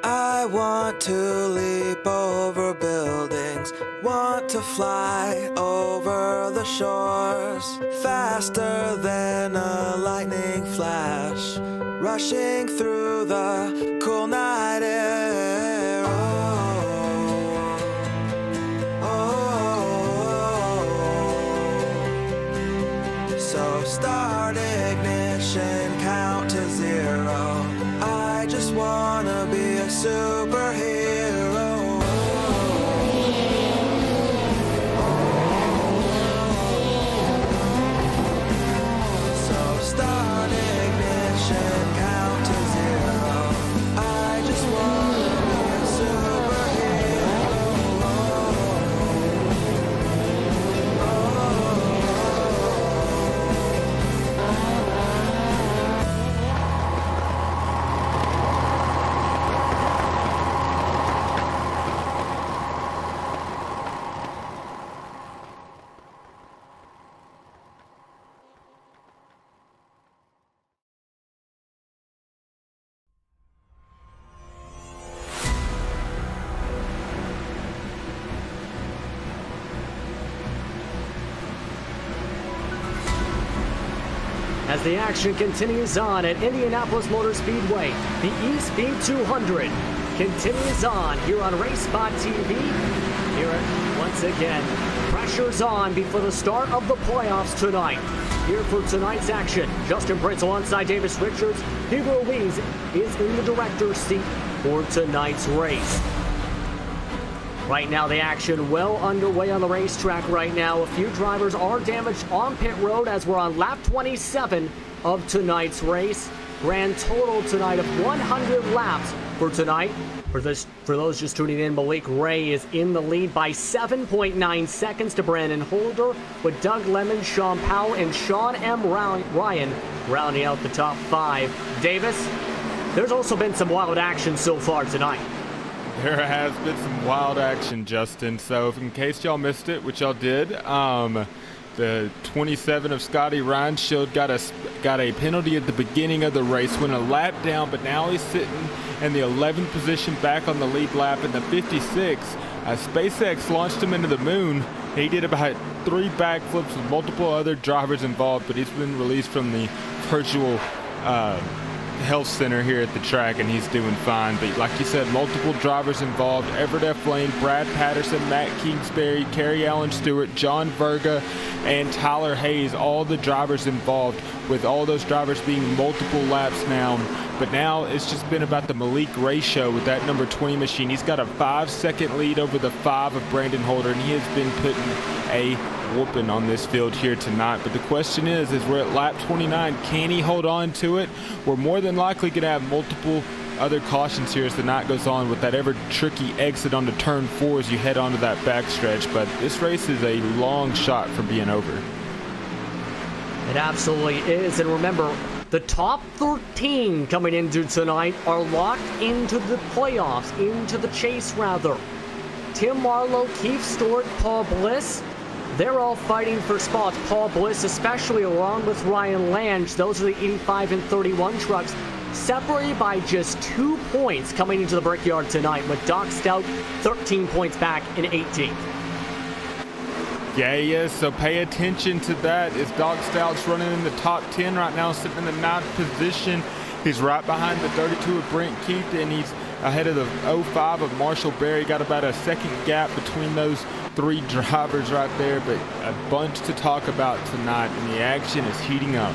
I want to leap over buildings, want to fly over the shores, faster than a lightning flash, rushing through the cool night air. So start ignition, count to 0. I just wanna be a superhero. So start ignition, count to 0. I just wanna be a superhero. As the action continues on at Indianapolis Motor Speedway, the Espeed 200 continues on here on RaceSpotTV. Here once again, pressure's on before the start of the playoffs tonight. Here for tonight's action, Justin Prince alongside Davis Richards. Hugo Ruiz is in the director's seat for tonight's race. Right now, the action well underway on the racetrack right now. A few drivers are damaged on pit road as we're on lap 27 of tonight's race. Grand total tonight of 100 laps for tonight. For those just tuning in, Malik Ray is in the lead by 7.9 seconds to Brandon Holder, with Doug Lemon, Sean Powell, and Sean M. Ryan rounding out the top 5. Davis, there's also been some wild action so far tonight. There has been some wild action, Justin. So if in case y'all missed it, which y'all did, the 27 of Scotty Reinshield got a penalty at the beginning of the race, went a lap down, but now he's sitting in the 11th position back on the lead lap in the 56. SpaceX launched him into the moon. He did about 3 backflips with multiple other drivers involved, but he's been released from the virtual health center here at the track, and he's doing fine. But like you said, multiple drivers involved: Everett F. Lane, Brad Patterson, Matt Kingsbury, Kerry Allen Stewart, John Verga, and Tyler Hayes, all the drivers involved, with all those drivers being multiple laps now. But now it's just been about the Malik Ray show with that number 20 machine. He's got a 5-second lead over the 5 of Brandon Holder, and he has been putting a whooping on this field here tonight. But the question is we're at lap 29. Can he hold on to it? We're more than likely going to have multiple other cautions here as the night goes on, with that ever tricky exit onto turn 4 as you head onto that backstretch. But this race is a long shot from being over. It absolutely is. And remember, the top 13 coming into tonight are locked into the playoffs, into the chase rather. Tim Marlowe, Keith Stewart, Paul Bliss, they're all fighting for spots. Paul Bliss especially, along with Ryan Lange. Those are the 85 and 31 trucks, separated by just 2 points coming into the Brickyard tonight, with Doc Stout 13 points back in 18th. Yeah, he is, so pay attention to that. As Doc Stout's running in the top 10 right now, sitting in the 9th position. He's right behind the 32 of Brent Keith, and he's ahead of the 05 of Marshall Berry. Got about a second gap between those 3 drivers right there, but a bunch to talk about tonight, and the action is heating up.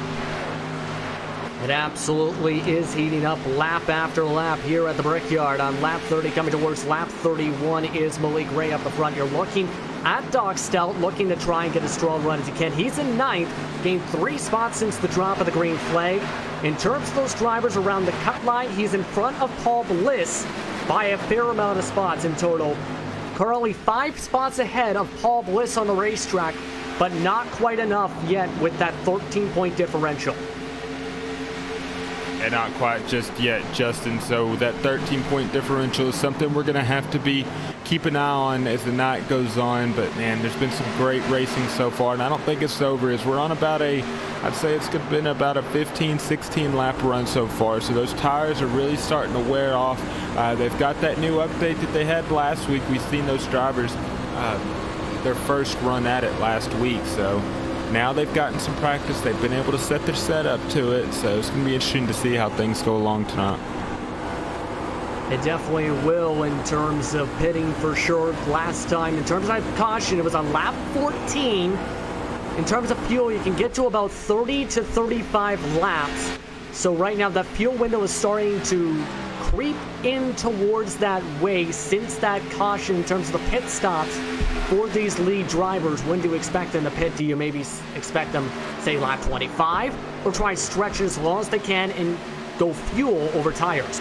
It absolutely is heating up lap after lap here at the Brickyard. On lap 30, coming towards lap 31 is Malik Ray up the front. You're looking at Doc Stout, looking to try and get a strong run as he can. He's in 9th, gained 3 spots since the drop of the green flag. In terms of those drivers around the cut line, he's in front of Paul Bliss by a fair amount of spots in total. Currently 5 spots ahead of Paul Bliss on the racetrack, but not quite enough yet with that 13-point differential. And not quite just yet, Justin. So that 13-point differential is something we're going to have to keep an eye on as the night goes on. But man, there's been some great racing so far, and I don't think it's over. As we're on about I'd say it's been about a 15, 16 lap run so far. So those tires are really starting to wear off. They've got that new update that they had last week. We've seen those drivers their first run at it last week. So now they've gotten some practice. They've been able to set their setup to it. So it's going to be interesting to see how things go along tonight. It definitely will in terms of pitting for sure. Last time, in terms of caution, it was on lap 14. In terms of fuel, you can get to about 30 to 35 laps. So right now, the fuel window is starting to creep in towards that way since that caution in terms of the pit stops for these lead drivers. When do you expect them to pit? Do you maybe expect them, say, lap 25? Or try and stretch it as long as they can and go fuel over tires?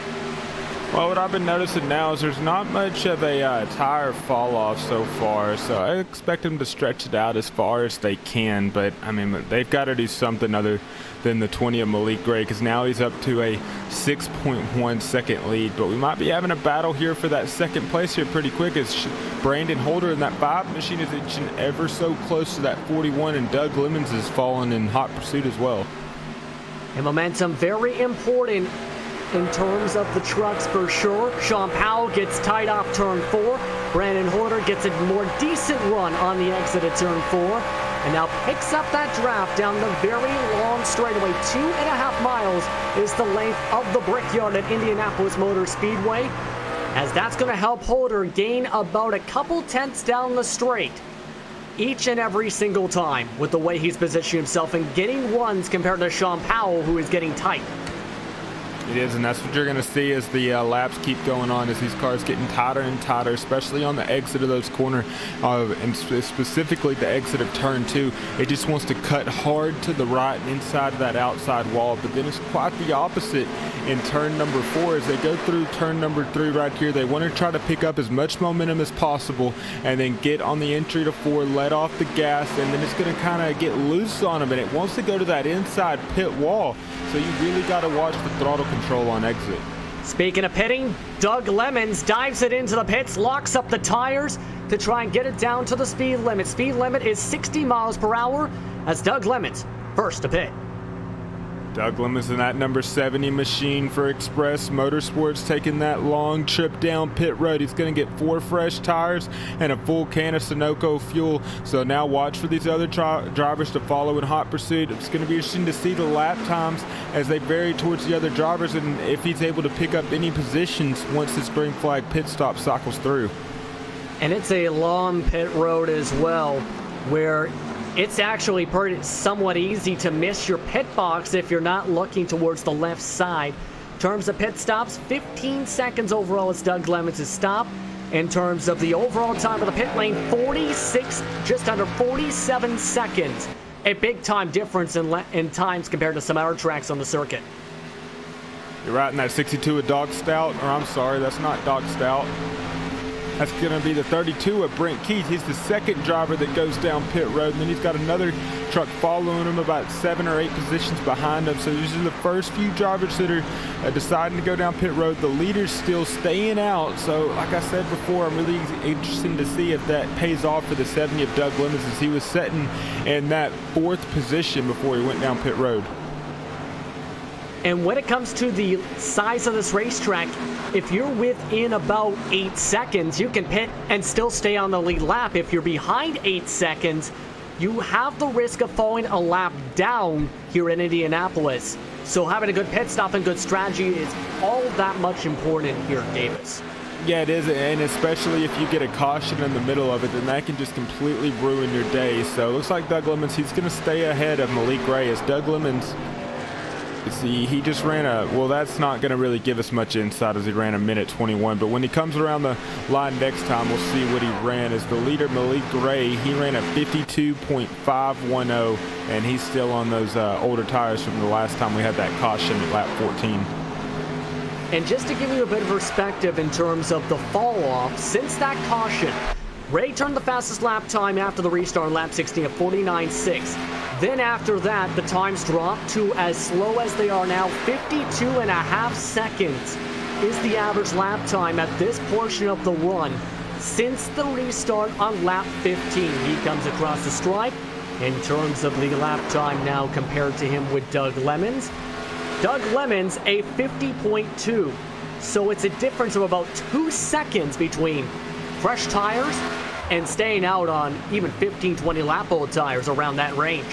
Well, what I've been noticing now is there's not much of a tire fall off so far, so I expect them to stretch it out as far as they can. But I mean, they've got to do something other than the 20 of Malik Gray, because now he's up to a 6.1 second lead. But we might be having a battle here for that second place here pretty quick, as Brandon Holder in that 5 machine is inching ever so close to that 41, and Doug Lemons is falling in hot pursuit as well. And momentum very important in terms of the trucks for sure. Sean Powell gets tied off turn 4. Brandon Holder gets a more decent run on the exit of turn 4. And now picks up that draft down the very long straightaway. 2.5 miles is the length of the Brickyard at Indianapolis Motor Speedway, as that's going to help Holder gain about a couple tenths down the straight each and every single time with the way he's positioned himself and getting runs compared to Sean Powell, who is getting tight. It is, and that's what you're going to see as the laps keep going on, as these cars getting tighter and tighter, especially on the exit of those corner, and specifically the exit of turn 2. It just wants to cut hard to the right and inside of that outside wall, but then it's quite the opposite in turn number 4. As they go through turn number 3 right here, they want to try to pick up as much momentum as possible and then get on the entry to 4, let off the gas, and then it's going to kind of get loose on them, and it wants to go to that inside pit wall. So you really got to watch the throttle control on exit. Speaking of pitting, Doug Lemons dives it into the pits, locks up the tires to try and get it down to the speed limit. Speed limit is 60 miles per hour as Doug Lemons first to pit. Doug Lemons in that number 70 machine for Express Motorsports, taking that long trip down pit road. He's going to get 4 fresh tires and a full can of Sunoco fuel. So now watch for these other drivers to follow in hot pursuit. It's going to be interesting to see the lap times as they vary towards the other drivers, and if he's able to pick up any positions once this green flag pit stop cycles through. And it's a long pit road as well, where it's actually somewhat easy to miss your pit box if you're not looking towards the left side. In terms of pit stops, 15 seconds overall is Doug Lemons' stop. In terms of the overall time of the pit lane, 46, just under 47 seconds. A big time difference in times compared to some other tracks on the circuit. You're right in that 62 of Dog Stout, or I'm sorry, that's not Dog Stout. That's going to be the 32 of Brent Keith. He's the second driver that goes down pit road, and then he's got another truck following him about 7 or 8 positions behind him. So these are the first few drivers that are deciding to go down pit road. The leader's still staying out. So like I said before, I'm really interested to see if that pays off for the 70 of Doug Lemons, as he was sitting in that 4th position before he went down pit road. And when it comes to the size of this racetrack, if you're within about 8 seconds, you can pit and still stay on the lead lap. If you're behind 8 seconds, you have the risk of falling a lap down here in Indianapolis. So having a good pit stop and good strategy is all that much important here in Davis. Yeah, it is, and especially if you get a caution in the middle of it, then that can just completely ruin your day. So it looks like Doug Lemons, he's going to stay ahead of Malik Gray, as Doug Lemons, see, he just ran well, that's not going to really give us much insight, as he ran a minute 21. But when he comes around the line next time, we'll see what he ran. As the leader, Malik Gray, he ran a 52.510, and he's still on those older tires from the last time we had that caution at lap 14. And just to give you a bit of perspective in terms of the fall off, since that caution, Ray turned the fastest lap time after the restart on lap 16 at 49.6. Then after that, the times dropped to as slow as they are now. 52.5 seconds is the average lap time at this portion of the run since the restart on lap 15. He comes across the stripe. In terms of the lap time now compared to him with Doug Lemons. Doug Lemons, a 50.2. So it's a difference of about 2 seconds between fresh tires and staying out on even 15, 20 lap old tires around that range.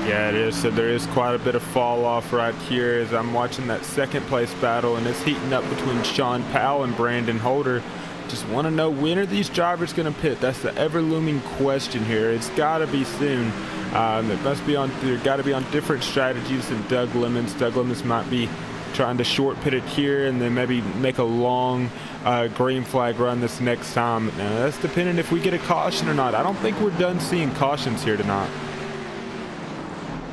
Yeah, it is. So there is quite a bit of fall off right here as I'm watching that second place battle, and it's heating up between Sean Powell and Brandon Holder. Just want to know, when are these drivers going to pit? That's the ever-looming question here. It's got to be soon. It must be on. They've got to be on different strategies than Doug Lemons. Doug Lemons might be trying to short pit it here and then maybe make a long green flag run this next time. Now that's dependent if we get a caution or not. I don't think we're done seeing cautions here tonight.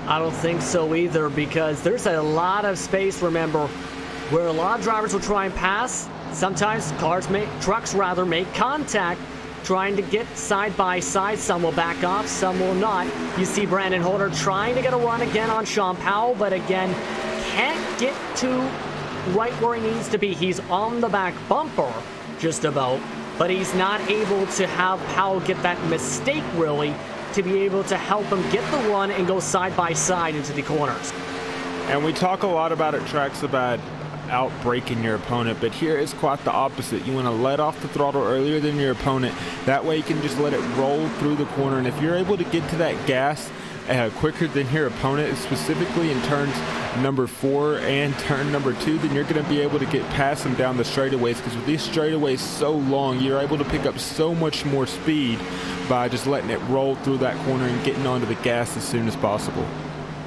I don't think so either, because there's a lot of space, remember, where a lot of drivers will try and pass. Sometimes trucks make contact trying to get side by side. Some will back off, some will not. You see Brandon Holder trying to get a run again on Sean Powell, but again, can't get to right where he needs to be. He's on the back bumper, just about, but he's not able to have Powell get that mistake, really, to be able to help him get the run and go side by side into the corners. And we talk a lot about at tracks about out-braking your opponent, but here is quite the opposite. You want to let off the throttle earlier than your opponent. That way you can just let it roll through the corner, and if you're able to get to that gas quicker than your opponent, specifically in turns number 4 and turn number 2, then you're going to be able to get past them down the straightaways, because with these straightaways so long, you're able to pick up so much more speed by just letting it roll through that corner and getting onto the gas as soon as possible.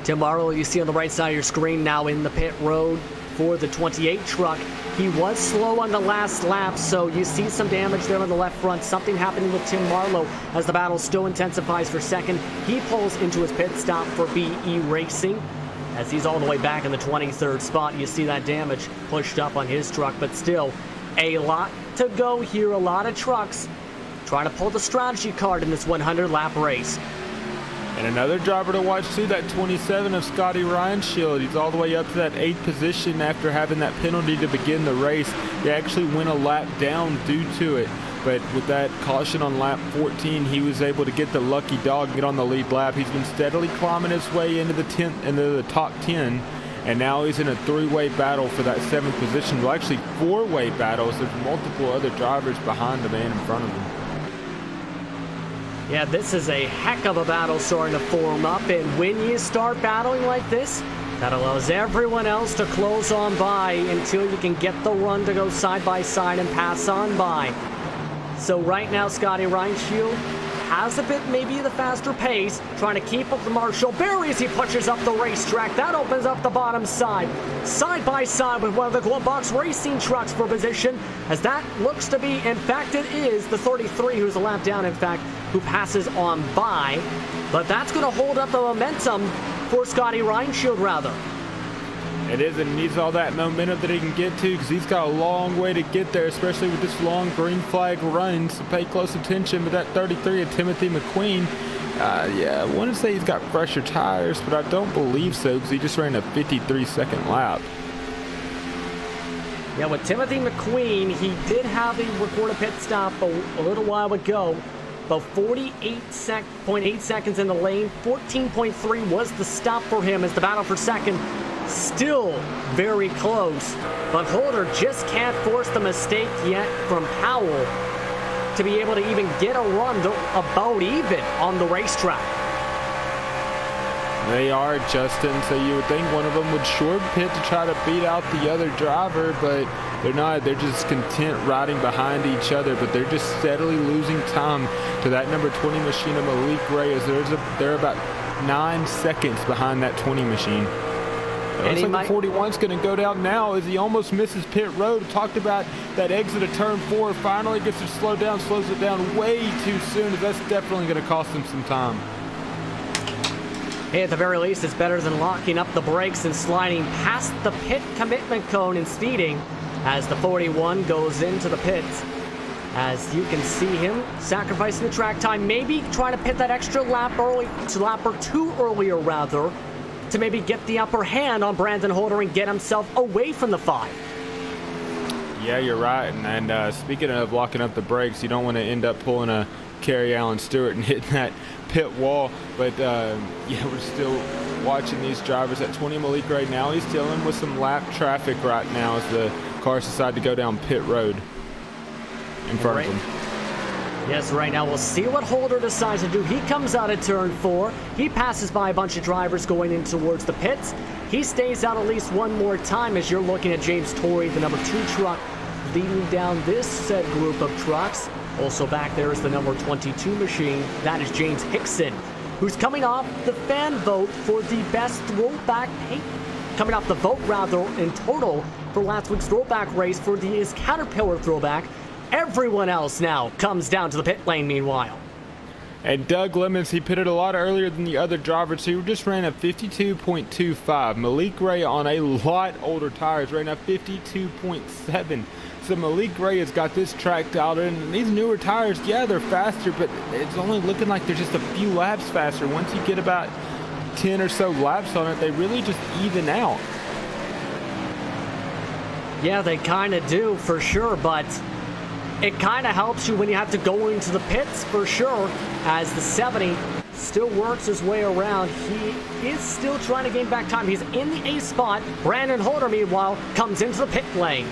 Tim Barlow, you see on the right side of your screen now in the pit road for the 28 truck. He was slow on the last lap, so you see some damage there on the left front. Something happening with Tim Barlow as the battle still intensifies for second. He pulls into his pit stop for BE Racing as he's all the way back in the 23rd spot. You see that damage pushed up on his truck, but still a lot to go here. A lot of trucks trying to pull the strategy card in this 100-lap race. And another driver to watch too, that 27 of Scotty Reinshield. He's all the way up to that 8th position after having that penalty to begin the race. He actually went a lap down due to it. But with that caution on lap 14, he was able to get the lucky dog and get on the lead lap. He's been steadily climbing his way into the top 10. And now he's in a 3-way battle for that 7th position. Well, actually 4-way battles. There's multiple other drivers behind him and in front of him. Yeah, this is a heck of a battle starting to form up, and when you start battling like this, that allows everyone else to close on by until you can get the run to go side by side and pass on by. So right now, Scotty Reinshield has a bit maybe the faster pace, trying to keep up the Marshall Berry as he pushes up the racetrack. That opens up the bottom side by side with one of the Glove Box Racing trucks for position, as that looks to be, in fact it is, the 33 who's a lap down, in fact, who passes on by. But that's going to hold up the momentum for Scotty Reinshield, rather. It is, and he needs all that momentum that he can get to, because he's got a long way to get there, especially with this long green flag run. So pay close attention to that 33 of Timothy McQueen. Yeah, I want to say he's got fresher tires, but I don't believe so, because he just ran a 53-second lap. Yeah, with Timothy McQueen, he did have a recorded pit stop a little while ago. About 48.8 seconds in the lane. 14.3 was the stop for him as the battle for second. Still very close, but Holder just can't force the mistake yet from Powell to be able to even get a run to about even on the racetrack. They are, Justin, so you would think one of them would short pit to try to beat out the other driver, but they're not. They're just content riding behind each other, but they're just steadily losing time to that number 20 machine of Malik Reyes. They're about 9 seconds behind that 20 machine. Looks like the 41's going to go down now as he almost misses pit road. Talked about that exit of turn 4. Finally gets to slow down, slows it down way too soon. That's definitely going to cost him some time. Hey, at the very least, it's better than locking up the brakes and sliding past the pit commitment cone and speeding as the 41 goes into the pits. as you can see him sacrificing the track time, maybe trying to pit that extra lap lap or two earlier rather, to maybe get the upper hand on Brandon Holder and get himself away from the 5. Yeah, you're right. And speaking of locking up the brakes, you don't want to end up pulling a Kerry Allen Stewart and hitting that pit wall. But yeah, we're still watching these drivers. At 20 Malik right now, he's dealing with some lap traffic right now as the cars decide to go down pit road in front of him. Yes, right now we'll see what Holder decides to do. He comes out of turn 4. He passes by a bunch of drivers going in towards the pits. He stays out at least one more time as you're looking at James Torrey, the number 2 truck, leading down this said group of trucks. Also back there is the number 22 machine. That is James Hickson, who's coming off the fan vote for the best throwback paint. Coming off the vote, rather, in total for last week's throwback race for his Caterpillar throwback. Everyone else now comes down to the pit lane meanwhile. And Doug Lemons, he pitted a lot earlier than the other drivers. He just ran a 52.25. Malik Ray on a lot older tires ran a 52.7. So Malik Ray has got this track dialed in. And these newer tires, yeah, they're faster, but it's only looking like they're just a few laps faster. Once you get about 10 or so laps on it, they really just even out. Yeah, they kind of do for sure, but it kind of helps you when you have to go into the pits for sure, as the 70 still works his way around. He is still trying to gain back time. He's in the A spot. Brandon Holder, meanwhile, comes into the pit lane.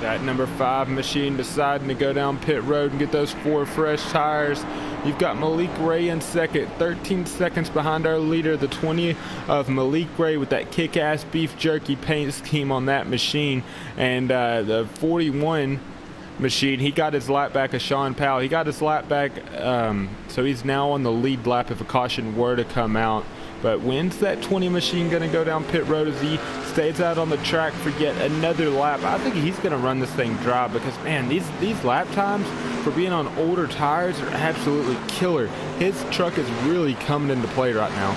That number 5 machine deciding to go down pit road and get those 4 fresh tires. You've got Malik Ray in second, 13 seconds behind our leader, the 20 of Malik Ray with that kick-ass beef jerky paint scheme on that machine. And the 41 machine, he got his lap back of Sean Powell. He got his lap back, so he's now on the lead lap if a caution were to come out. But when's that 20 machine going to go down pit road as he stays out on the track for yet another lap? I think he's going to run this thing dry because, man, these lap times for being on older tires are absolutely killer. His truck is really coming into play right now.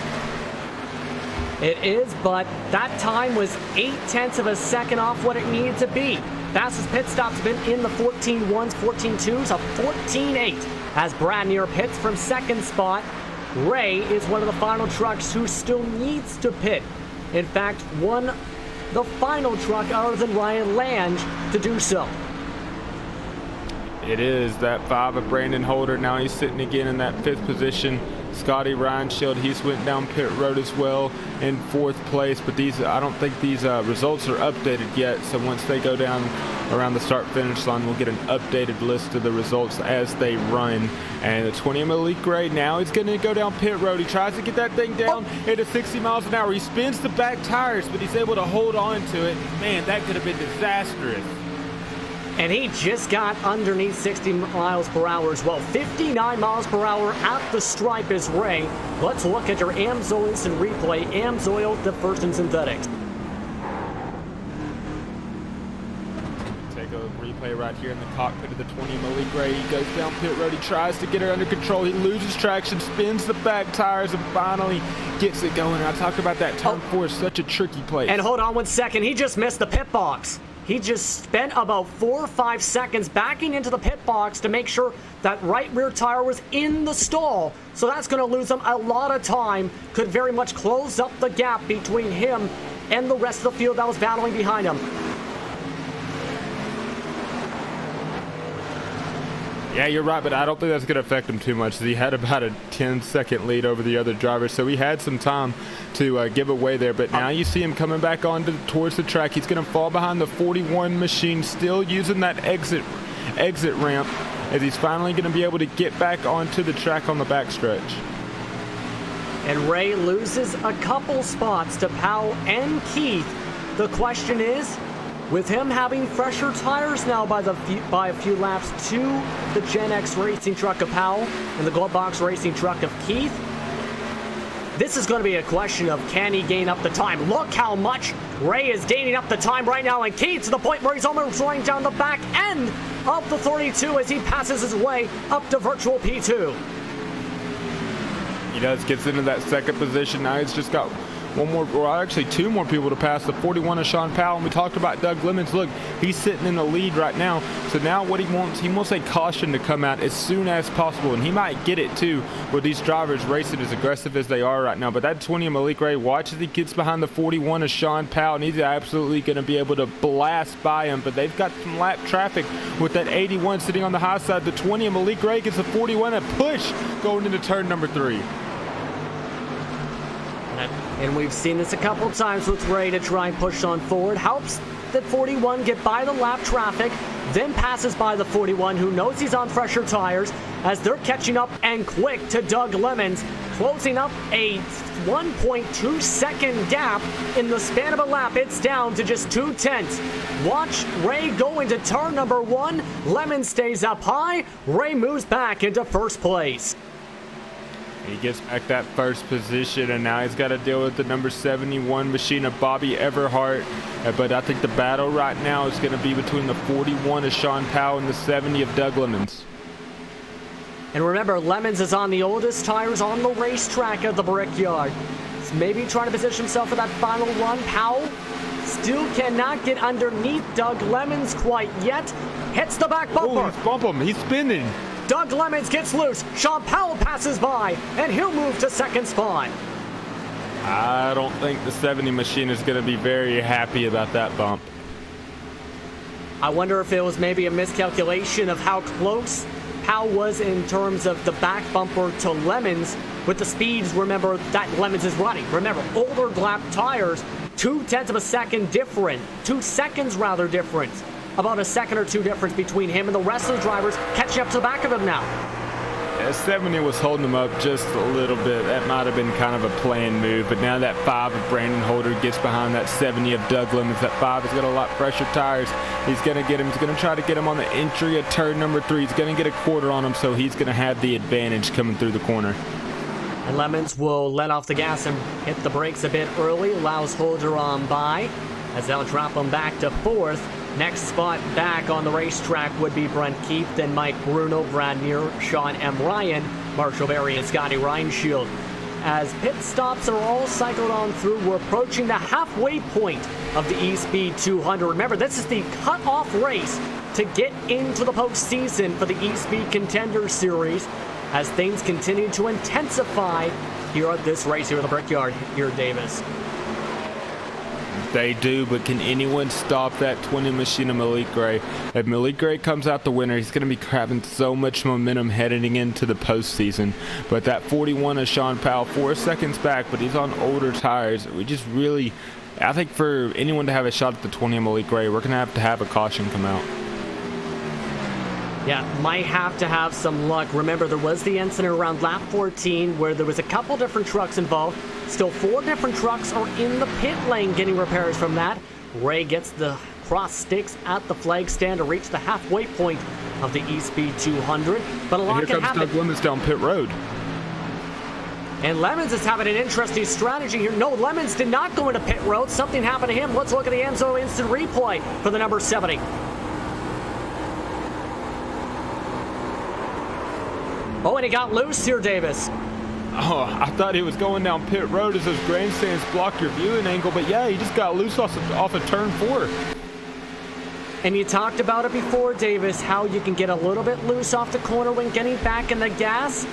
It is, but that time was 0.8 of a second off what it needed to be. Fastest pit stop's been in the 14.1s, 14.2s, a 14.8 as Brad Neer pits from second spot. Ray is one of the final trucks who still needs to pit. In fact, the final truck other than Ryan Lange to do so. It is that 5 of Brandon Holder. Now he's sitting again in that 5th position. Scotty Reinschild, he's went down pit road as well in 4th place, but I don't think these results are updated yet. So once they go down around the start finish line, we'll get an updated list of the results as they run. And the 20 Malik Ray, now he's going to go down pit road. He tries to get that thing down into 60 miles an hour. He spins the back tires, but he's able to hold on to it. Man, that could have been disastrous. And he just got underneath 60 miles per hour as well. 59 miles per hour at the stripe is Ray. Let's look at your AMSOIL instant replay. AMSOIL, the first in synthetics. Take a replay right here in the cockpit of the 20 Malik Ray. He goes down pit road. He tries to get her under control. He loses traction, spins the back tires, and finally gets it going. I talk about that turn 4 is such a tricky place. And hold on 1 second. He just missed the pit box. He just spent about 4 or 5 seconds backing into the pit box to make sure that right rear tire was in the stall. So that's going to lose him a lot of time. Could very much close up the gap between him and the rest of the field that was battling behind him. Yeah, you're right, but I don't think that's going to affect him too much. He had about a 10-second lead over the other driver, so he had some time to give away there. But now you see him coming back on towards the track. He's going to fall behind the 41 machine, still using that exit ramp, as he's finally going to be able to get back onto the track on the backstretch. And Ray loses a couple spots to Powell and Keith. The question is, with him having fresher tires now by a few laps to the Gen X racing truck of Powell and the Glove Box racing truck of Keith, this is going to be a question of can he gain up the time. Look how much Ray is gaining up the time right now, and Keith to the point where he's almost running down the back end of the 32 as he passes his way up to virtual P2. He gets into that second position. Now he's just got two more people to pass, the 41 of Sean Powell. And we talked about Doug Lemons. Look, he's sitting in the lead right now. So now what he wants a caution to come out as soon as possible. And he might get it too with these drivers racing as aggressive as they are right now. But that 20 of Malik Ray, watch as he gets behind the 41 of Sean Powell. And he's absolutely going to be able to blast by him. But they've got some lap traffic with that 81 sitting on the high side. The 20 of Malik Ray gets a 41 and push going into turn number 3. And we've seen this a couple times with Ray to try and push on forward. Helps that 41 get by the lap traffic, then passes by the 41 who knows he's on fresher tires as they're catching up and quick to Doug Lemons, closing up a 1.2 second gap in the span of a lap. It's down to just 0.2. Watch Ray go into turn number 1. Lemons stays up high. Ray moves back into first place. He gets back that first position, and now he's got to deal with the number 71 machine of Bobby Everhart. But I think the battle right now is going to be between the 41 of Sean Powell and the 70 of Doug Lemons. And remember, Lemons is on the oldest tires on the racetrack at the Brickyard. He's maybe trying to position himself for that final run. Powell still cannot get underneath Doug Lemons quite yet. Hits the back bumper. Oh, he's bump him. He's spinning. Doug Lemons gets loose. Sean Powell passes by, and he'll move to second spot. I don't think the 70 machine is going to be very happy about that bump. I wonder if it was maybe a miscalculation of how close Powell was in terms of the back bumper to Lemons with the speeds, remember, that Lemons is running. Remember, older lap tires, 0.2 of a second different, 2 seconds rather different. About a second or two difference between him and the rest of the drivers catching up to the back of him now. Yeah, 70 was holding him up just a little bit. That might have been kind of a planned move, but now that 5 of Brandon Holder gets behind that 70 of Doug Lemons. That 5 has got a lot fresher tires. He's going to get him. He's going to try to get him on the entry of turn number 3. He's going to get a quarter on him, so he's going to have the advantage coming through the corner. And Lemons will let off the gas and hit the brakes a bit early, allows Holder on by, as they'll drop him back to 4th. Next spot back on the racetrack would be Brent Keith, then Mike Bruno, Brad Neer, Sean M. Ryan, Marshall Berry, and Scotty Reinshield. As pit stops are all cycled on through, we're approaching the halfway point of the Espeed 200. Remember, this is the cut-off race to get into the postseason for the Espeed Contender Series as things continue to intensify here at this race here at the Brickyard here at Davis. They do, but can anyone stop that 20 machine of Malik Gray? If Malik Gray comes out the winner, he's going to be having so much momentum heading into the postseason. But that 41 of Sean Powell, 4 seconds back, but he's on older tires. We just really, I think for anyone to have a shot at the 20 of Malik Gray, we're going to have a caution come out. Yeah, might have to have some luck. Remember, there was the incident around lap 14 where there was a couple different trucks involved. Still 4 different trucks are in the pit lane getting repairs from that. Ray gets the cross sticks at the flag stand to reach the halfway point of the Espeed 200. But a lot can happen. Here comes Doug Lemons down pit road. And Lemons is having an interesting strategy here. No, Lemons did not go into pit road. Something happened to him. Let's look at the Enzo instant replay for the number 70. Oh, and he got loose here, Davis. Oh, I thought he was going down pit road as those grandstands block your viewing angle, but yeah, he just got loose off of turn 4. And you talked about it before, Davis, how you can get a little bit loose off the corner when getting back in the gas.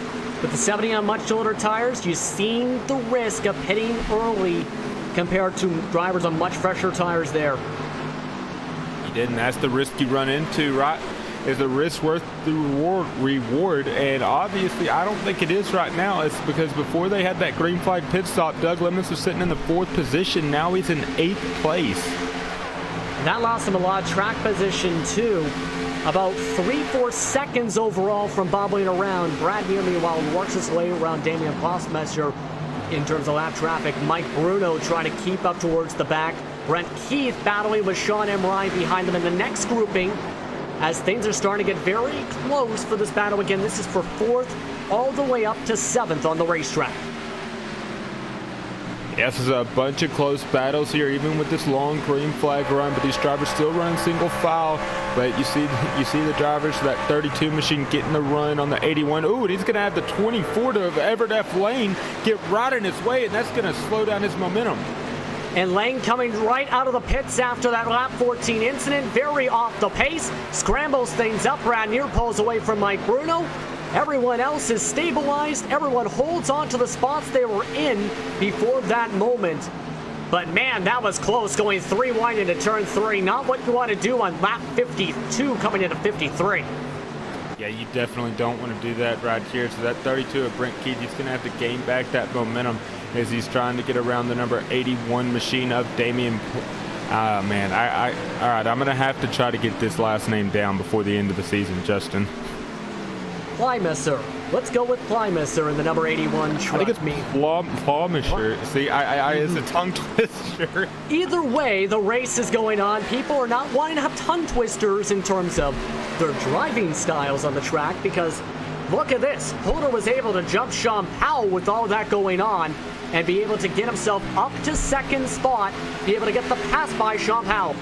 With the 70 on much older tires, you've seen the risk of hitting early compared to drivers on much fresher tires there. You didn't. That's the risk you run into, right? Is the risk worth the reward? And obviously, I don't think it is right now. It's because before they had that green flag pit stop, Doug Lemons was sitting in the 4th position. Now he's in 8th place. And that lost him a lot of track position, too. About 3-4 seconds overall from bobbling around. Brad Neer, meanwhile, works his way around Damian Postmesser in terms of lap traffic. Mike Bruno trying to keep up towards the back. Brent Keith battling with Sean M. Ryan behind them in the next grouping, as things are starting to get very close for this battle. Again, this is for 4th all the way up to 7th on the racetrack. Yes, there's a bunch of close battles here, even with this long green flag run, but these drivers still run single file. But you see the drivers, that 32 machine getting the run on the 81. Ooh, and he's going to have the 24 to Everett F. Lane get right in his way, and that's going to slow down his momentum. And Lane coming right out of the pits after that lap 14 incident, very off the pace, scrambles things up, ran near pulls away from Mike Bruno. Everyone else is stabilized. Everyone holds on to the spots they were in before that moment. But man, that was close, going 3 wide into turn 3. Not what you want to do on lap 52 coming into 53. Yeah, you definitely don't want to do that right here. So that 32 of Brent Keith, he's going to have to gain back that momentum as he's trying to get around the number 81 machine of Damian. Man, all right, I'm going to have to try to get this last name down before the end of the season, Justin. Plymisser. Let's go with Plymisser in the number 81 truck. I think it's Plymisser. See, it's a tongue twister. Either way, the race is going on. People are not wanting to have tongue twisters in terms of their driving styles on the track because look at this. Holder was able to jump Sean Powell with all that going on and be able to get himself up to second spot, be able to get the pass by Sean Powell.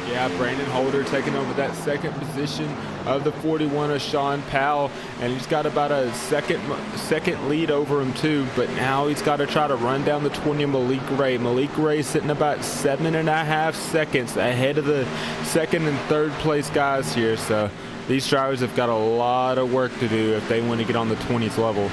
Yeah, Brandon Holder taking over that second position of the 41 of Sean Powell, and he's got about a second lead over him too, but now he's got to try to run down the 20 of Malik Ray. Malik Ray sitting about 7.5 seconds ahead of the second and third place guys here, so these drivers have got a lot of work to do if they want to get on the 20s level.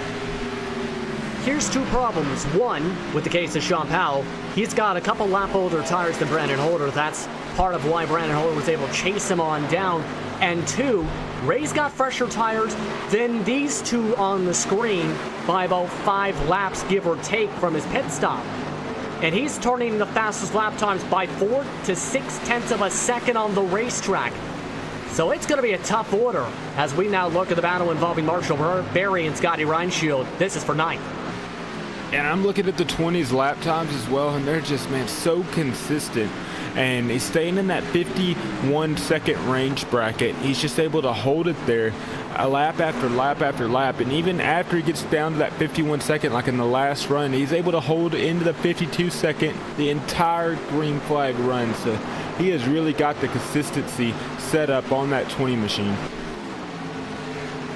Here's two problems. One, with the case of Sean Powell, he's got a couple lap older tires than Brandon Holder. That's part of why Brandon Holder was able to chase him on down. And two, Ray's got fresher tires than these two on the screen by about 5 laps, give or take, from his pit stop. And he's turning the fastest lap times by 4 to 6/10 of a second on the racetrack. So it's going to be a tough order as we now look at the battle involving Marshall Berry and Scotty Reinshield. This is for 9th. And I'm looking at the 20s lap times as well, and they're just, man, so consistent. And he's staying in that 51 second range bracket. He's just able to hold it there lap after lap after lap. And even after he gets down to that 51 second, like in the last run, he's able to hold into the 52 second the entire green flag run. So he has really got the consistency set up on that 20 machine.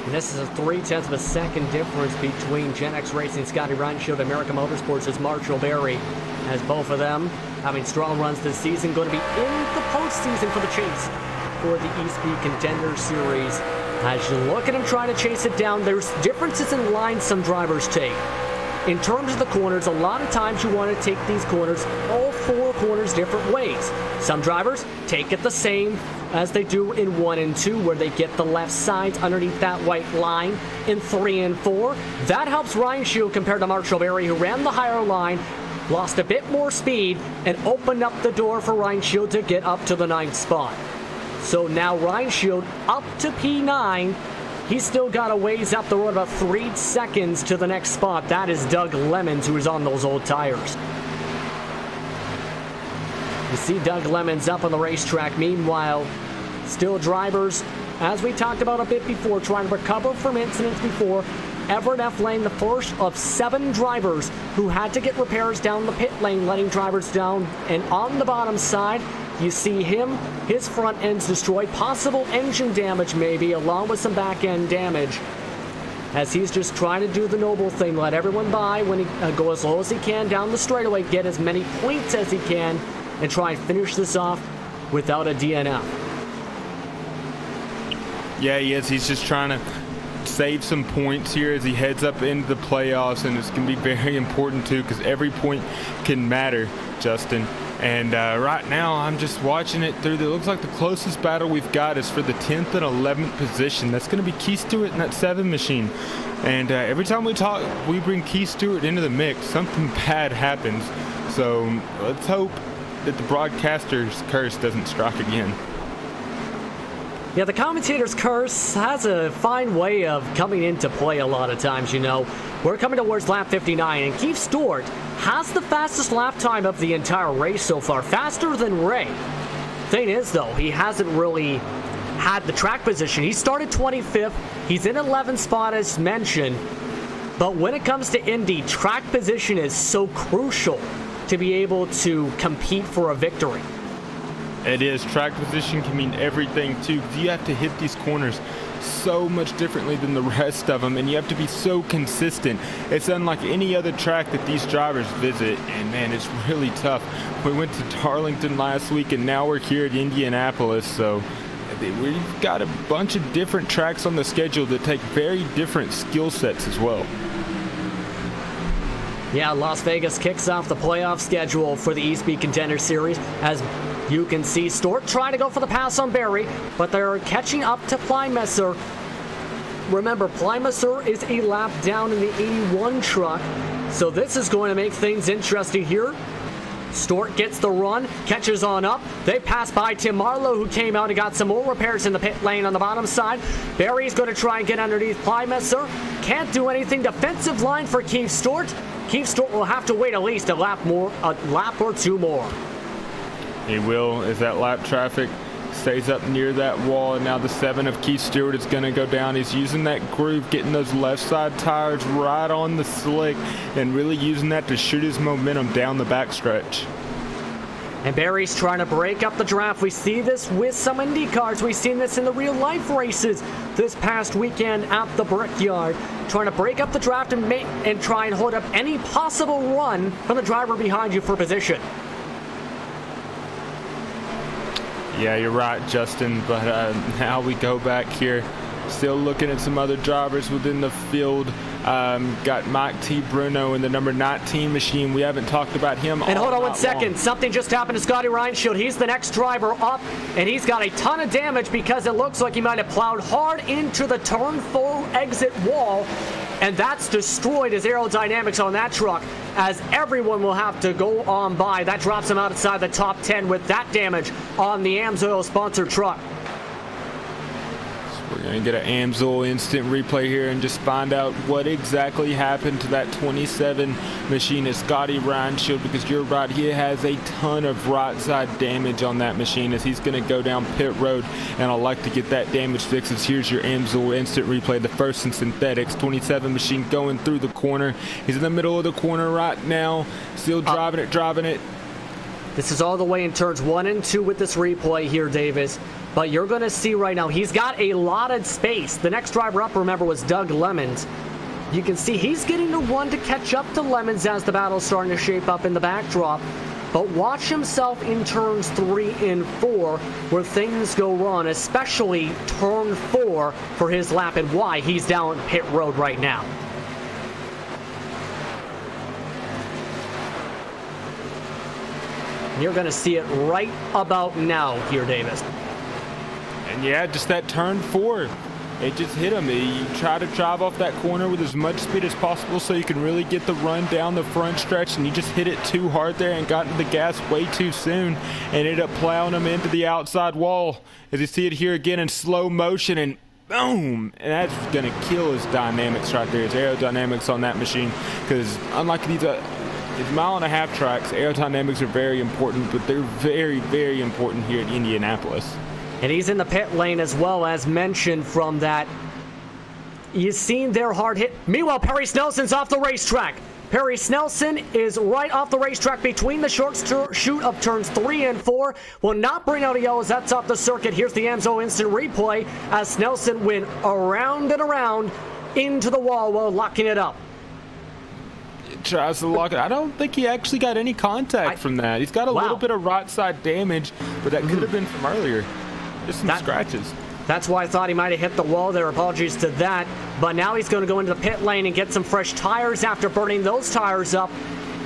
And this is a 0.3 of a second difference between Gen X Racing, Scotty Reinshield, and American Motorsports as Marshall Berry, as both of them having strong runs this season, going to be in the postseason for the chase for the Espeed Contender Series. As you look at them trying to chase it down, there's differences in lines some drivers take. In terms of the corners, a lot of times you want to take these corners, all 4 corners, different ways. Some drivers take it the same as they do in 1 and 2, where they get the left sides underneath that white line. In 3 and 4, that helps Reinshield compared to Marshall Berry, who ran the higher line, lost a bit more speed, and opened up the door for Reinshield to get up to the 9th spot. So now Reinshield up to P9. He's still got a ways up the road, about 3 seconds to the next spot. That is Doug Lemons, who is on those old tires. You see Doug Lemons up on the racetrack. Meanwhile, still drivers, as we talked about a bit before, trying to recover from incidents before. Everett F. Lane, the first of 7 drivers who had to get repairs down the pit lane, letting drivers down. And on the bottom side, you see him, his front end's destroyed, possible engine damage maybe, along with some back end damage, as he's just trying to do the noble thing, let everyone by when he go as low as he can down the straightaway, get as many points as he can, and try and finish this off without a DNF. Yeah, he is. He's just trying to save some points here as he heads up into the playoffs, and it's going to be very important too, because every point can matter, Justin. And right now, I'm just watching it through. It looks like the closest battle we've got is for the 10th and 11th position. That's going to be Keith Stewart in that 7 machine. And every time we bring Keith Stewart into the mix, something bad happens. So let's hope that the broadcaster's curse doesn't strike again. Yeah, the commentator's curse has a fine way of coming into play a lot of times, you know. We're coming towards lap 59, and Keith Stewart has the fastest lap time of the entire race so far, faster than Ray. Thing is, though, he hasn't really had the track position. He started 25th. He's in 11th spot, as mentioned. But when it comes to Indy, track position is so crucial to be able to compete for a victory. It is. Track position can mean everything too, because you have to hit these corners so much differently than the rest of them, and you have to be so consistent. It's unlike any other track that these drivers visit, and man, it's really tough. We went to Darlington last week, and now we're here at Indianapolis, so we've got a bunch of different tracks on the schedule that take very different skill sets as well. Yeah, Las Vegas kicks off the playoff schedule for the Espeed Contender Series. As you can see, Stewart trying to go for the pass on Barry, but they're catching up to Plymesser. Remember, Plymesser is a lap down in the 81 truck, so this is going to make things interesting here. Stewart gets the run, catches on up. They pass by Tim Marlowe, who came out and got some more repairs in the pit lane on the bottom side. Barry's going to try and get underneath Plymesser. Can't do anything. Defensive line for Keith Stewart. Keith Stewart will have to wait at least a lap or two more. He will, as that lap traffic stays up near that wall, and now the 7 of Keith Stewart is going to go down. He's using that groove, getting those left side tires right on the slick, and really using that to shoot his momentum down the backstretch. And Barry's trying to break up the draft. We see this with some Indy cars. We've seen this in the real life races this past weekend at the Brickyard. Trying to break up the draft and try and hold up any possible run from the driver behind you for position. Yeah, you're right, Justin, but now we go back here, still looking at some other drivers within the field. Got Mike T. Bruno in the number 19 machine. We haven't talked about him. And hold on 1 second. Something just happened to Scotty Reinshield. He's the next driver up, and he's got a ton of damage because it looks like he might have plowed hard into the turn 4 exit wall, and that's destroyed his aerodynamics on that truck, as everyone will have to go on by. That drops him outside the top 10 with that damage on the AMSOIL sponsored truck. We're going to get an AMSOIL instant replay here and just find out what exactly happened to that 27 machine of Scotty Reinshield, because you're right, he has a ton of right side damage on that machine as he's going to go down pit road, and I'd like to get that damage fixed. Here's your AMSOIL instant replay, the first in synthetics. 27 machine going through the corner. He's in the middle of the corner right now, still driving it. This is all the way in turns 1 and 2 with this replay here, Davis. But you're going to see right now, he's got a lot of space. The next driver up, remember, was Doug Lemons. You can see he's getting the run to catch up to Lemons as the battle's starting to shape up in the backdrop. But watch himself in turns 3 and 4 where things go wrong, especially turn 4 for his lap and why he's down pit road right now. You're going to see it right about now here, Davis. And yeah, just that turn 4, it just hit him. You try to drive off that corner with as much speed as possible so you can really get the run down the front stretch, and you just hit it too hard there and got into the gas way too soon and ended up plowing him into the outside wall. As you see it here again in slow motion, and boom, and that's going to kill his dynamics right there, his aerodynamics on that machine, because unlike these 1.5-mile tracks, aerodynamics are very important, but they're very, very important here at Indianapolis. And he's in the pit lane as well, as mentioned from that. You've seen their hard hit. Meanwhile, Perry Snelson's off the racetrack. Perry Snelson is right off the racetrack between the short shoot of turns 3 and 4. Will not bring out a yellow as that's off the circuit. Here's the AMSOIL instant replay as Snelson went around and around into the wall while locking it up. Tries to lock it. I don't think he actually got any contact from that. He's got a little bit of right side damage, but that could have been from earlier. Just some scratches. That's why I thought he might have hit the wall there. Apologies to that. But now he's going to go into the pit lane and get some fresh tires after burning those tires up.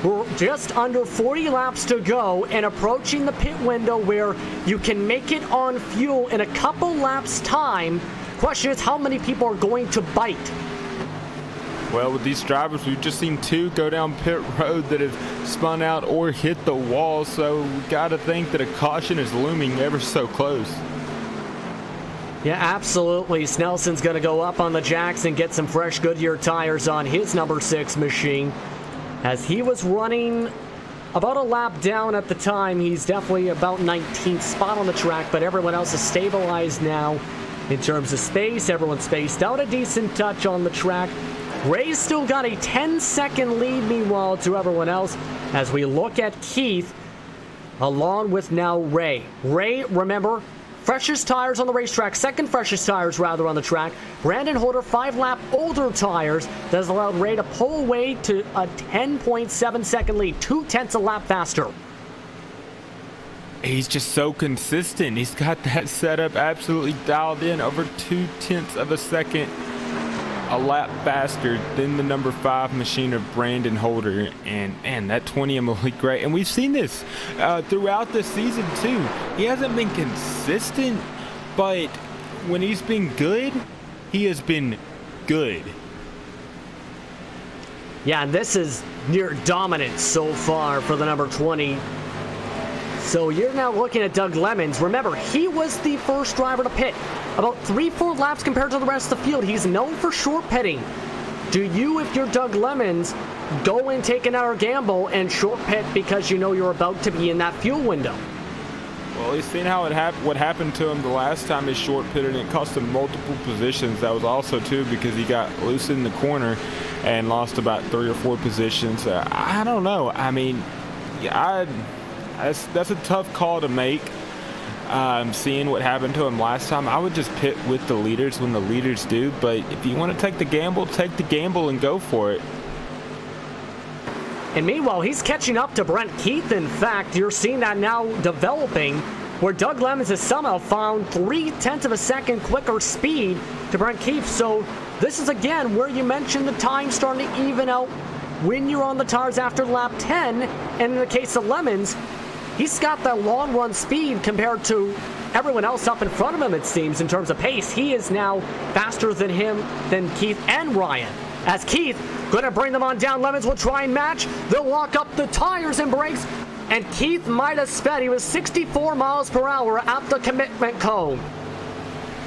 We're just under 40 laps to go and approaching the pit window where you can make it on fuel in a couple laps time. Question is, how many people are going to bite? Well, with these drivers, we've just seen 2 go down pit road that have spun out or hit the wall, so we've got to think that a caution is looming ever so close. Yeah, absolutely. Snelson's going to go up on the jacks and get some fresh Goodyear tires on his number 6 machine. As he was running about a lap down at the time, he's definitely about 19th spot on the track, but everyone else is stabilized now in terms of space. Everyone's spaced out a decent touch on the track. Ray's still got a 10-second lead, meanwhile, to everyone else, as we look at Keith along with now Ray. Ray, remember, freshest tires on the racetrack, second freshest tires rather on the track. Brandon Holder, 5-lap older tires. That has allowed Ray to pull away to a 10.7-second lead, 0.2 a lap faster. He's just so consistent. He's got that setup absolutely dialed in, over 0.2 of a second a lap faster than the number 5 machine of Brandon Holder. And man, that 20 will be great. And we've seen this throughout the season too. He hasn't been consistent, but when he's been good, he has been good. Yeah, and this is near dominant so far for the number 20. So you're now looking at Doug Lemons. Remember, he was the first driver to pit. About 3-4 laps compared to the rest of the field. He's known for short pitting. Do you, if you're Doug Lemons, go and take another gamble and short pit because you know you're about to be in that fuel window? Well, he's seen how what happened to him the last time he short pitted, and it cost him multiple positions. That was also, too, because he got loose in the corner and lost about 3 or 4 positions. I don't know. I mean, yeah, that's a tough call to make. Seeing what happened to him last time, I would just pit with the leaders when the leaders do. But if you want to take the gamble and go for it. And meanwhile, he's catching up to Brent Keith. In fact, you're seeing that now developing, where Doug Lemons has somehow found 0.3 of a second quicker speed to Brent Keith. So this is, again, where you mentioned the time starting to even out when you're on the tires after lap 10. And in the case of Lemons, he's got that long run speed compared to everyone else up in front of him, it seems, in terms of pace. He is now faster than Keith and Ryan. As Keith going to bring them on down, Lemons will try and match. They'll lock up the tires and brakes. And Keith might have sped. He was 64 miles per hour at the commitment cone.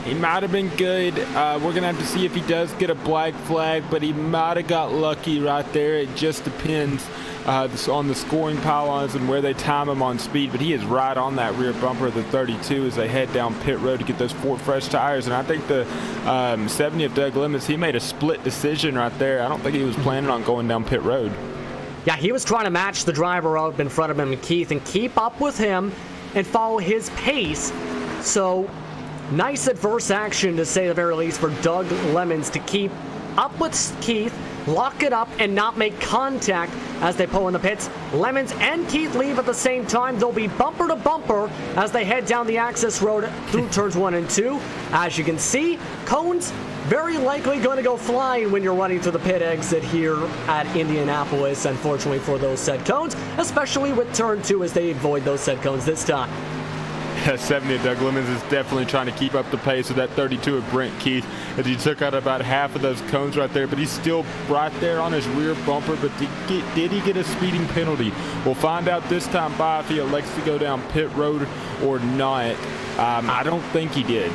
He might have been good. We're going to have to see if he does get a black flag, but he might have got lucky right there. It just depends on the scoring pylons and where they time him on speed, but he is right on that rear bumper of the 32 as they head down pit road to get those 4 fresh tires. And I think the 70 of Doug Lemons, he made a split decision right there. I don't think he was planning on going down pit road. Yeah, he was trying to match the driver up in front of him, Keith, and keep up with him and follow his pace. So nice adverse action, to say the very least, for Doug Lemons to keep up with Keith, lock it up, and not make contact as they pull in the pits. Lemons and Keith leave at the same time. They'll be bumper to bumper as they head down the access road through turns 1 and 2. As you can see, cones very likely going to go flying when you're running through the pit exit here at Indianapolis, unfortunately, for those said cones, especially with turn 2 as they avoid those said cones this time. 70 of Doug Lemons is definitely trying to keep up the pace with that 32 of Brent Keith, as he took out about half of those cones right there, but he's still right there on his rear bumper. But did he get a speeding penalty? We'll find out this time by if he elects to go down pit road or not. I don't think he did.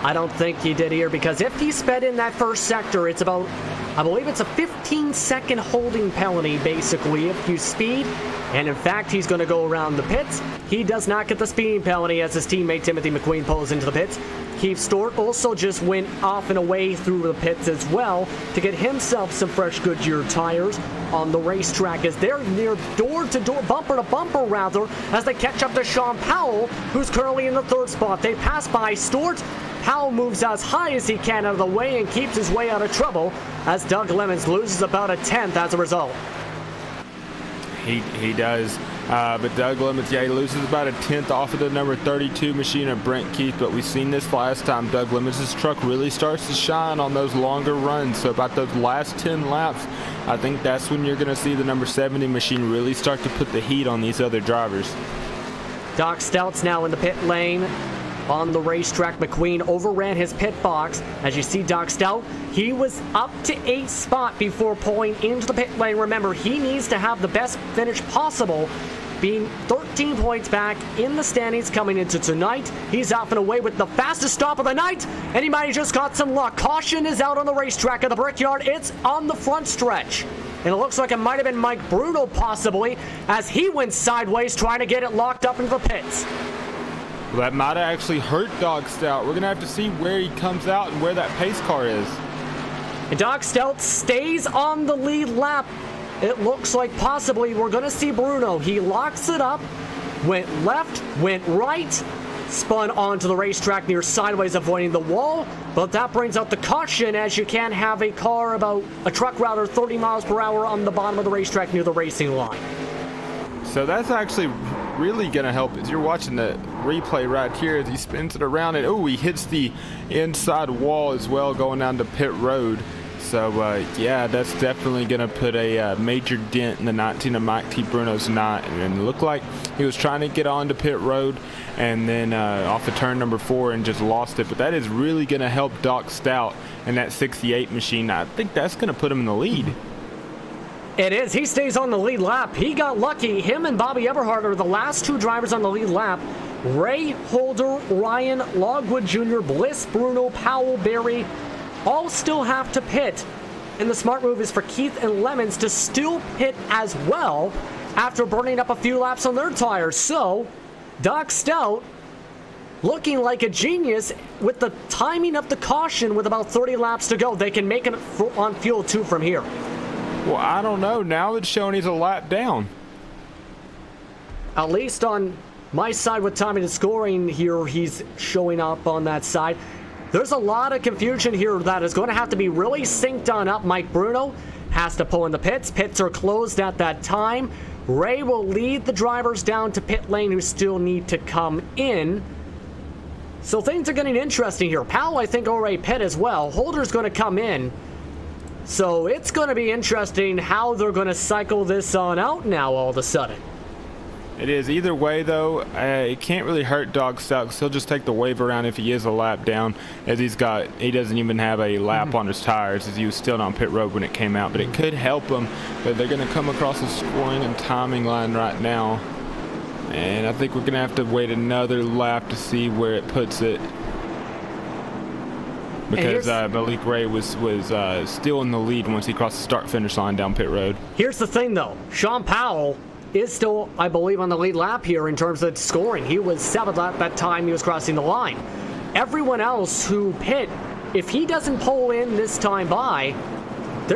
I don't think he did here, because if he sped in that first sector, it's about, I believe it's a 15-second holding penalty, basically, if you speed. And in fact, he's going to go around the pits. He does not get the speeding penalty as his teammate Timothy McQueen pulls into the pits. Keith Stewart also just went off and away through the pits as well to get himself some fresh Goodyear tires on the racetrack, as they're near door-to-door, bumper-to-bumper rather, as they catch up to Sean Powell, who's currently in the 3rd spot. They pass by Stewart. Powell moves as high as he can out of the way and keeps his way out of trouble, as Doug Lemons loses about a 10th as a result. He does. But Doug Lemons, yeah, he loses about a 10th off of the number 32 machine of Brent Keith. But we've seen this last time. Doug Lemons' truck really starts to shine on those longer runs. So about those last 10 laps, I think that's when you're going to see the number 70 machine really start to put the heat on these other drivers. Doc Stout's now in the pit lane on the racetrack. McQueen overran his pit box. As you see, Doc Stout, he was up to 8th spot before pulling into the pit lane. Remember, he needs to have the best finish possible, being 13 points back in the standings coming into tonight. He's off and away with the fastest stop of the night, and he might have just got some luck. Caution is out on the racetrack at the Brickyard. It's on the front stretch, and it looks like it might have been Mike Bruno possibly, as he went sideways trying to get it locked up into the pits. Well, that might have actually hurt Dog Stout. We're going to have to see where he comes out and where that pace car is. And Doc Stout stays on the lead lap. It looks like possibly we're going to see Bruno. He locks it up, went left, went right, spun onto the racetrack near sideways, avoiding the wall. But that brings out the caution, as you can't have a truck rather, 30 miles per hour on the bottom of the racetrack near the racing line. So that's actually really going to help. As you're watching the replay right here, as he spins it around, and oh, he hits the inside wall as well going down to pit road. So yeah, that's definitely going to put a major dent in the 19 of Mike T. Bruno's night. And it looked like he was trying to get onto pit road and then off of turn number 4 and just lost it. But that is really going to help Doc Stout and that 68 machine. I think that's going to put him in the lead. It is. He stays on the lead lap. He got lucky. Him and Bobby Eberhard are the last 2 drivers on the lead lap. Ray, Holder, Ryan, Logwood Jr., Bliss, Bruno, Powell, Barry, all still have to pit. And the smart move is for Keith and Lemons to still pit as well after burning up a few laps on their tires. So, Doc Stout looking like a genius with the timing of the caution with about 30 laps to go. They can make it on fuel 2 from here. Well, I don't know. Now it's showing he's a lap down. At least on my side with timing and scoring here, he's showing up on that side. There's a lot of confusion here that is going to have to be really synced on up. Mike Bruno has to pull in the pits. Pits are closed at that time. Ray will lead the drivers down to pit lane who still need to come in. So things are getting interesting here. Powell, I think, already pit as well. Holder's going to come in. So it's going to be interesting how they're going to cycle this on out now all of a sudden. It is. Either way, though, it can't really hurt Doc Stout because he'll just take the wave around if he is a lap down, as he doesn't even have a lap on his tires, as he was still on pit road when it came out. But it could help him. But they're going to come across the scoring and timing line right now. And I think we're going to have to wait another lap to see where it puts it. Because Malik Ray was still in the lead once he crossed the start-finish line down pit road. Here's the thing, though. Sean Powell is still, I believe, on the lead lap here in terms of scoring. He was 7th at that time he was crossing the line. Everyone else who pit, if he doesn't pull in this time by,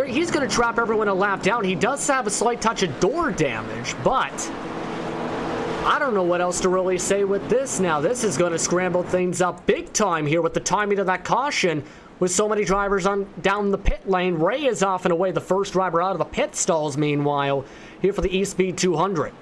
he's going to trap everyone a lap down. He does have a slight touch of door damage, but I don't know what else to really say with this now. This is going to scramble things up big time here with the timing of that caution. With so many drivers down the pit lane, Ray is off and away, the first driver out of the pit stalls, meanwhile, here for the Espeed 200.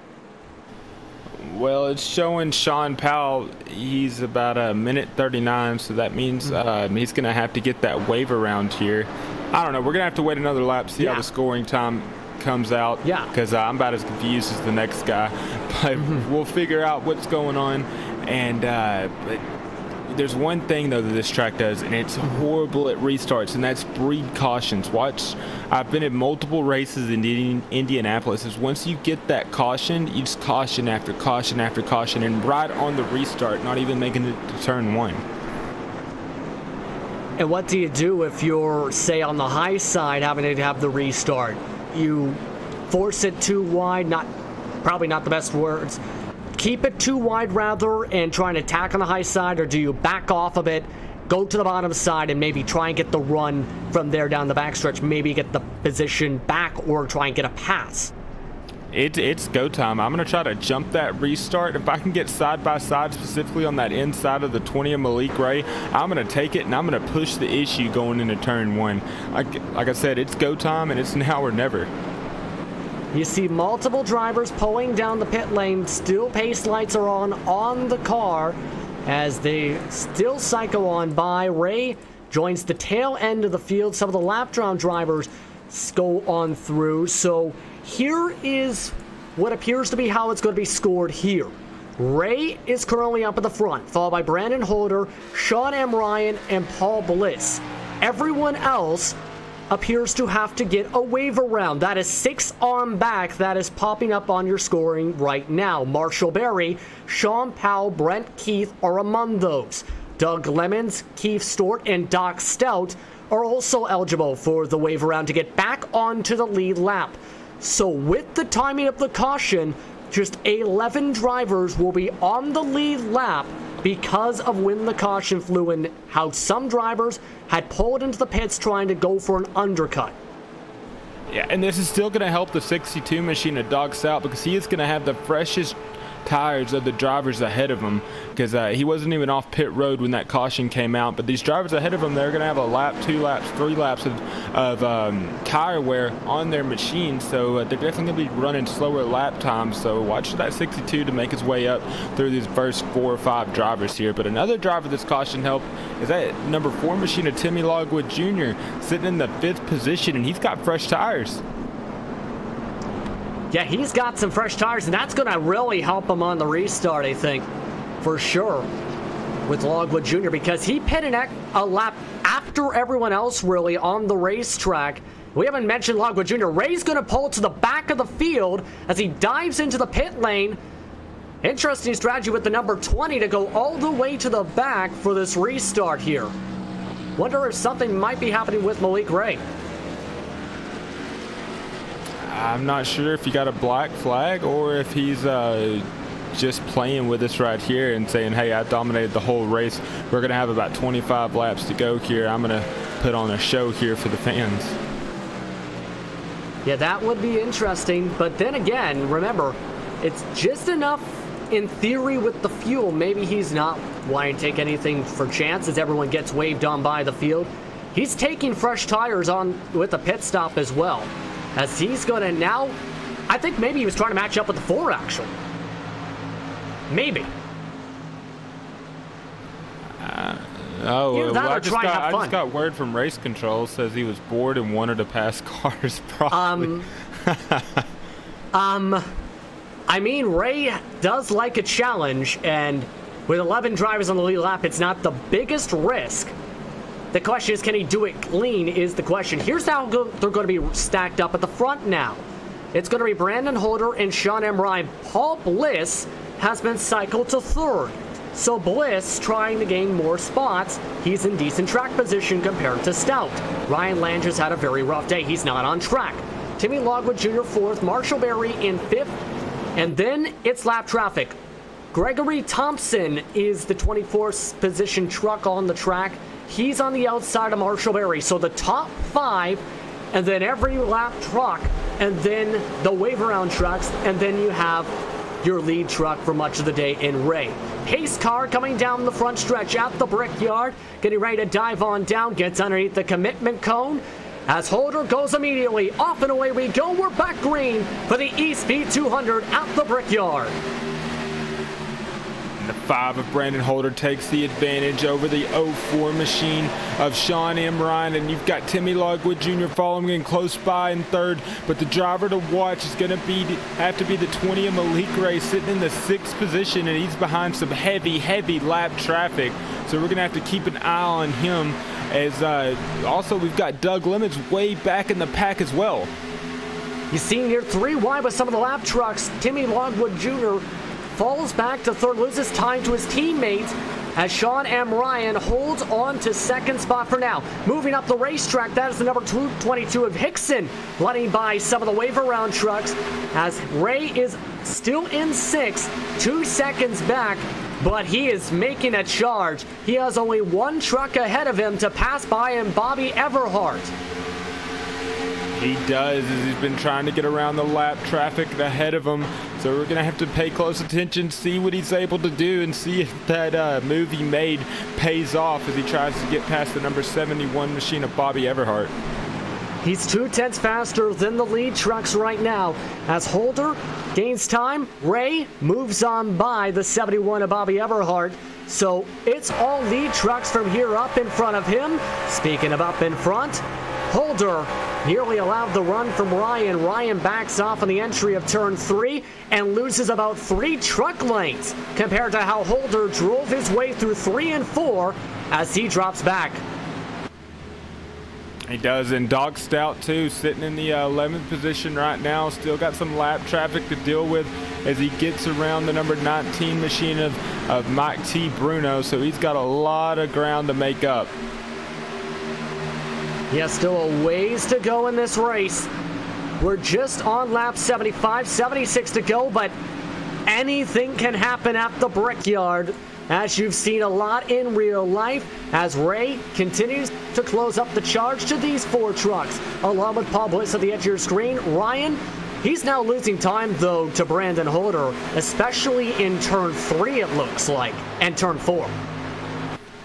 Well, it's showing Sean Powell, he's about a minute 39, so that means he's going to have to get that wave around here. I don't know. We're going to have to wait another lap, see how the scoring time comes out. Yeah. Because I'm about as confused as the next guy. But we'll figure out what's going on. And but there's one thing, though, that this track does, and it's horrible at restarts, and that's breed cautions. I've been in multiple races in Indianapolis. Is once you get that caution, you just caution after caution after caution, and right on the restart, not even making it to turn 1. And what do you do if you're, say, on the high side having to have the restart? You force it too wide, probably not the best words. Keep it too wide rather and try and attack on the high side, or do you back off a bit, go to the bottom side and maybe try and get the run from there down the backstretch, maybe get the position back or try and get a pass? It's go time. I'm going to try to jump that restart. If I can get side by side, specifically on that inside of the 20 of Malik Ray, I'm going to take it and I'm going to push the issue going into turn 1. Like I said, it's go time and it's now or never. You see multiple drivers pulling down the pit lane. Still pace lights are on the car as they still cycle on by. Ray joins the tail end of the field. Some of the lap down drivers go on through. So here is what appears to be how it's going to be scored here. Ray is currently up at the front, followed by Brandon Holder, Sean M. Ryan, and Paul Bliss. Everyone else appears to have to get a wave around. That is 6 on back that is popping up on your scoring right now. Marshall Berry, Sean Powell, Brent Keith are among those. Doug Lemons, Keith Stewart, and Doc Stout are also eligible for the wave around to get back onto the lead lap. So with the timing of the caution, just 11 drivers will be on the lead lap because of when the caution flew and how some drivers had pulled into the pits trying to go for an undercut. Yeah, and this is still going to help the 62 machine at Dog Stout because he is going to have the freshest tires of the drivers ahead of him, because he wasn't even off pit road when that caution came out. But these drivers ahead of him, they're going to have a lap, 2 laps, 3 laps of tire wear on their machine, so they're definitely going to be running slower lap times. So watch that 62 to make his way up through these first 4 or 5 drivers here. But another driver this caution helped is that number 4 machine of Timmy Logwood Jr. sitting in the 5th position, and he's got fresh tires. Yeah, he's got some fresh tires, and that's going to really help him on the restart, I think, for sure, with Logwood Jr., because he pitted a lap after everyone else, really, on the racetrack. We haven't mentioned Logwood Jr. Ray's going to pull to the back of the field as he dives into the pit lane. Interesting strategy with the number 20 to go all the way to the back for this restart here. Wonder if something might be happening with Malik Ray. I'm not sure if he got a black flag or if he's just playing with us right here and saying, hey, I dominated the whole race. We're going to have about 25 laps to go here. I'm going to put on a show here for the fans. Yeah, that would be interesting. But then again, remember, it's just enough in theory with the fuel. Maybe he's not wanting to take anything for chances. Everyone gets waved on by the field. He's taking fresh tires on with the pit stop as well, as he's going to now, I think maybe he was trying to match up with the 4, actually. Maybe. Well, I just got word from race control, says he was bored and wanted to pass cars, probably. I mean, Ray does like a challenge, and with 11 drivers on the lead lap, it's not the biggest risk. The question is, can he do it clean is the question. Here's how they're going to be stacked up at the front now. It's going to be Brandon Holder and Sean M. Ryan. Paul Bliss has been cycled to 3rd. So Bliss trying to gain more spots. He's in decent track position compared to Stout. Ryan Lange's had a very rough day. He's not on track. Timmy Logwood Jr. 4th. Marshall Berry in 5th. And then it's lap traffic. Gregory Thompson is the 24th position truck on the track. He's on the outside of Marshall Berry. So the top 5, and then every lap truck, and then the wave around trucks, and then you have your lead truck for much of the day in Ray. Pace car coming down the front stretch at the Brickyard, getting ready to dive on down, gets underneath the commitment cone. As Holder goes immediately, off and away we go. We're back green for the Espeed 200 at the Brickyard. The 5 of Brandon Holder takes the advantage over the 04 machine of Sean M. Ryan, and you've got Timmy Logwood Jr. following in close by in 3rd, but the driver to watch is going to have to be the 20 of Malik Ray, sitting in the 6th position, and he's behind some heavy lap traffic, so we're going to have to keep an eye on him. As also we've got Doug Lemons way back in the pack as well. You see near 3 wide with some of the lap trucks. Timmy Logwood Jr. falls back to 3rd, loses time to his teammates as Sean M. Ryan holds on to 2nd spot for now. Moving up the racetrack, that is the number 222 of Hickson, running by some of the wave around trucks as Ray is still in 6th, 2 seconds back, but he is making a charge. He has only 1 truck ahead of him to pass by him, Bobby Everhart. He does, as he's been trying to get around the lap traffic ahead of him. So we're going to have to pay close attention, see what he's able to do, and see if that move he made pays off as he tries to get past the number 71 machine of Bobby Everhart. He's 2/10 faster than the lead trucks right now. As Holder gains time, Ray moves on by the 71 of Bobby Everhart. So it's all lead trucks from here up in front of him. Speaking of up in front, Holder nearly allowed the run from Ryan. Ryan backs off on the entry of turn 3 and loses about 3 truck lengths compared to how Holder drove his way through 3 and 4 as he drops back. He does, and Dog Stout too, sitting in the 11th position right now. Still got some lap traffic to deal with as he gets around the number 19 machine of Mike T. Bruno, so he's got a lot of ground to make up. Yeah, still a ways to go in this race. We're just on lap 75, 76 to go, but anything can happen at the Brickyard. as you've seen a lot in real life, as Ray continues to close up the charge to these 4 trucks. Along with Paul Bliss at the edge of your screen, Ryan, he's now losing time, though, to Brandon Holder, especially in turn 3, it looks like, and turn 4.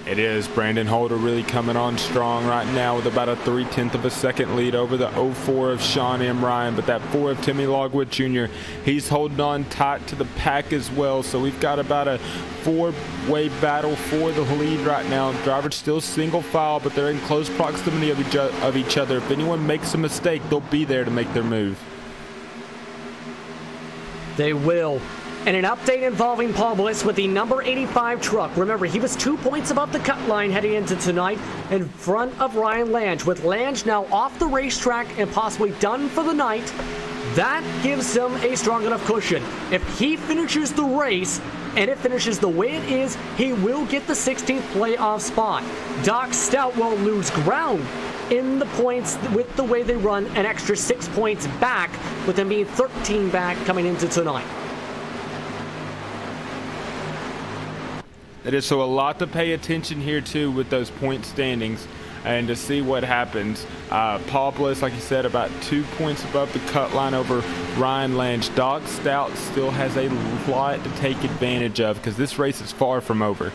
It is. Brandon Holder really coming on strong right now with about a 0.3 of a second lead over the 04 of Sean M. Ryan. But that 4 of Timmy Logwood Jr., he's holding on tight to the pack as well. So we've got about a 4-way battle for the lead right now. Drivers still single file, but they're in close proximity of each other. If anyone makes a mistake, they'll be there to make their move. They will. And an update involving Paul Bliss with the number 85 truck. Remember, he was 2 points above the cut line heading into tonight in front of Ryan Lange. With Lange now off the racetrack and possibly done for the night, that gives him a strong enough cushion. If he finishes the race and it finishes the way it is, he will get the 16th playoff spot. Doc Stout will lose ground in the points with the way they run, an extra 6 points back, with them being 13 back coming into tonight. It is so a lot to pay attention here too with those point standings and to see what happens. Paul Bliss, like you said, about 2 points above the cut line over Ryan Lange. Doc Stout still has a lot to take advantage of because this race is far from over.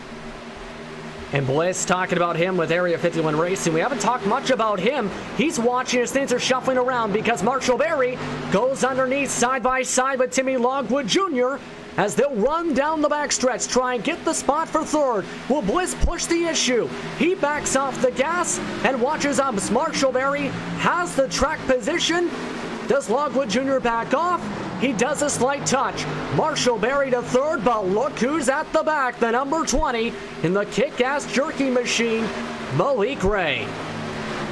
And Bliss talking about him with Area 51 Racing. We haven't talked much about him. He's watching as things are shuffling around because Marshall Berry goes underneath side by side with Timmy Logwood Jr. as they'll run down the backstretch, try and get the spot for 3rd. Will Bliss push the issue? He backs off the gas and watches as Marshall Berry has the track position. Does Logwood Jr. back off? He does a slight touch. Marshall Berry to 3rd, but look who's at the back, the number 20 in the kick-ass jerky machine, Malik Ray.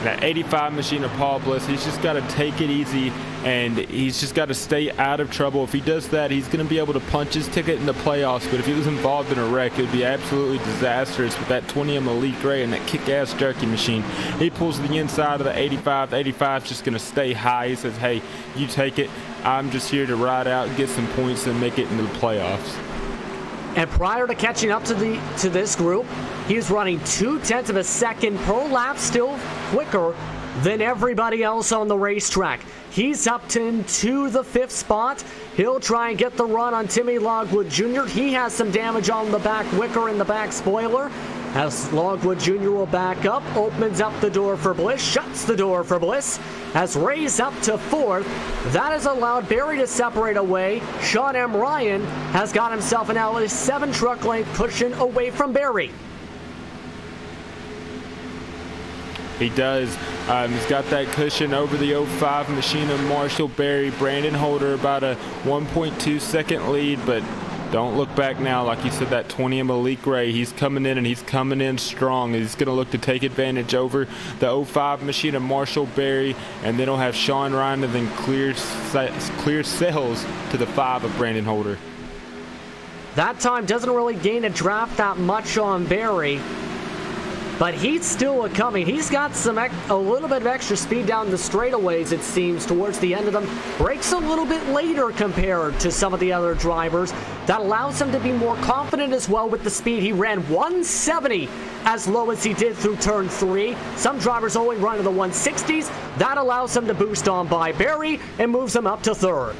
That 85 machine of Paul Bliss, he's just got to take it easy and he's just got to stay out of trouble. If he does that, he's going to be able to punch his ticket in the playoffs, but if he was involved in a wreck, it would be absolutely disastrous with that 20 of Malik Ray and that kick-ass jerky machine. He pulls the inside of the 85. The 85 is just going to stay high. He says, hey, you take it. I'm just here to ride out and get some points and make it into the playoffs. And prior to catching up to this group, he was running 0.2 of a second per lap, still quicker than everybody else on the racetrack. He's up to the 5th spot. He'll try and get the run on Timmy Logwood Jr. He has some damage on the back wicker and the back spoiler. As Logwood Jr. will back up, opens up the door for Bliss, shuts the door for Bliss. As Ray's up to 4th, that has allowed Berry to separate away. Sean M. Ryan has got himself an now 7 truck length cushion away from Berry. He does. He's got that cushion over the 05 machine of Marshall Berry. Brandon Holder about a 1.2 second lead, but don't look back now. Like you said, that 20 of Malik Ray, he's coming in and he's coming in strong. He's going to look to take advantage over the 05 machine of Marshall Berry, and then he'll have Sean Ryan and then clear sails to the 5 of Brandon Holder. That time doesn't really gain a draft that much on Berry, but he's still coming. He's got a little bit of extra speed down the straightaways, it seems, towards the end of them. Brakes a little bit later compared to some of the other drivers. That allows him to be more confident as well with the speed. He ran 170 as low as he did through turn 3. Some drivers only run to the 160s. That allows him to boost on by Berry and moves him up to 3rd.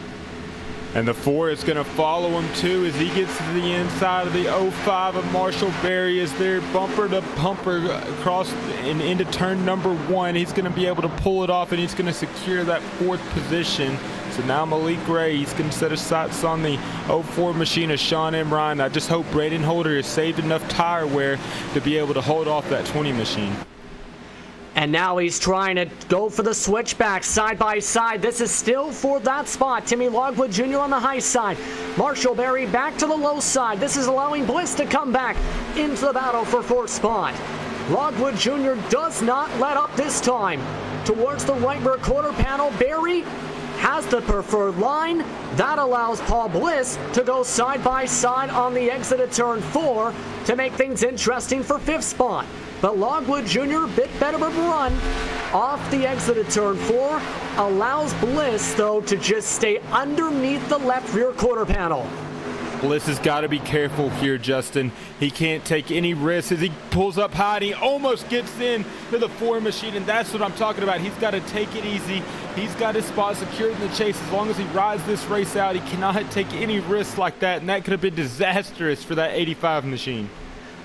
And the 4 is going to follow him too as he gets to the inside of the 05 of Marshall Berry as they're bumper to bumper across and into turn number 1. He's going to be able to pull it off and he's going to secure that 4th position. So now Malik Ray, he's going to set his sights on the 04 machine of Sean M. Ryan. I just hope Brandon Holder has saved enough tire wear to be able to hold off that 20 machine. And now he's trying to go for the switchback side by side. This is still for that spot. Timmy Logwood Jr. on the high side. Marshall Berry back to the low side. This is allowing Bliss to come back into the battle for 4th spot. Logwood Jr. does not let up this time. Towards the right rear quarter panel, Berry has the preferred line. That allows Paul Bliss to go side by side on the exit of turn 4 to make things interesting for 5th spot. But Logwood Jr., bit better of a run off the exit of turn 4, allows Bliss, though, to just stay underneath the left rear quarter panel. Bliss has got to be careful here, Justin. He can't take any risks as he pulls up high and he almost gets in to the 4 machine, and that's what I'm talking about. He's got to take it easy. He's got his spot secured in the chase. As long as he rides this race out, he cannot take any risks like that, and that could have been disastrous for that 85 machine.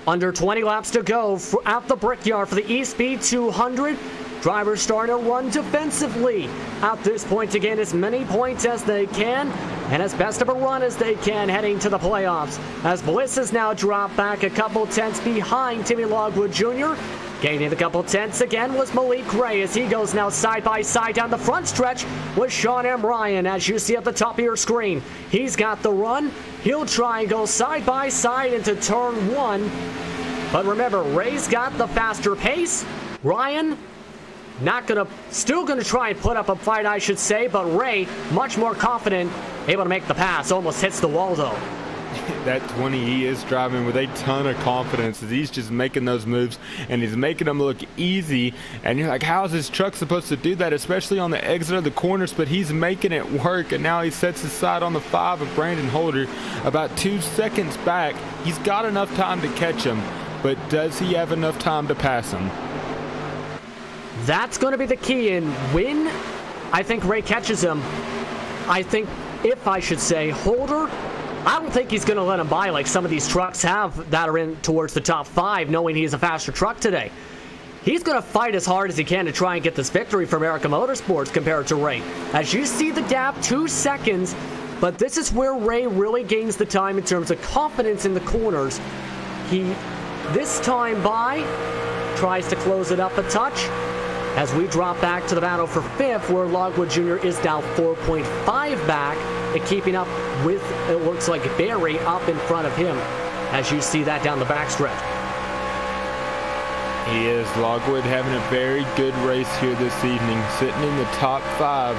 Under 20 laps to go at the Brickyard for the Espeed 200. Drivers starting to run defensively at this point to gain as many points as they can and as best of a run as they can heading to the playoffs. As Bliss has now dropped back a couple tenths behind Timmy Logwood Jr. Gaining a couple tenths again was Malik Ray as he goes now side by side down the front stretch with Sean M. Ryan, as you see at the top of your screen. He's got the run. He'll try and go side by side into turn 1. But remember, Ray's got the faster pace. Ryan still gonna try and put up a fight, I should say, but Ray much more confident, able to make the pass. Almost hits the wall though. That 20 he is driving with a ton of confidence as he's just making those moves and he's making them look easy, and you're like, how is his truck supposed to do that, especially on the exit of the corners? But he's making it work, and now he sets his sight on the 5 of Brandon Holder about 2 seconds back. He's got enough time to catch him, but does he have enough time to pass him? That's going to be the key. And when I think Ray catches him, I should say, Holder, I don't think he's going to let him by like some of these trucks have that are in towards the top 5, knowing he's a faster truck today. He's going to fight as hard as he can to try and get this victory for America Motorsports compared to Ray. As you see the gap, 2 seconds, but this is where Ray really gains the time in terms of confidence in the corners. He, this time by, tries to close it up a touch. As we drop back to the battle for 5th, where Logwood Jr. is now 4.5 back and keeping up with, it looks like, Barry up in front of him, as you see that down the backstretch. He is. Logwood having a very good race here this evening, sitting in the top 5,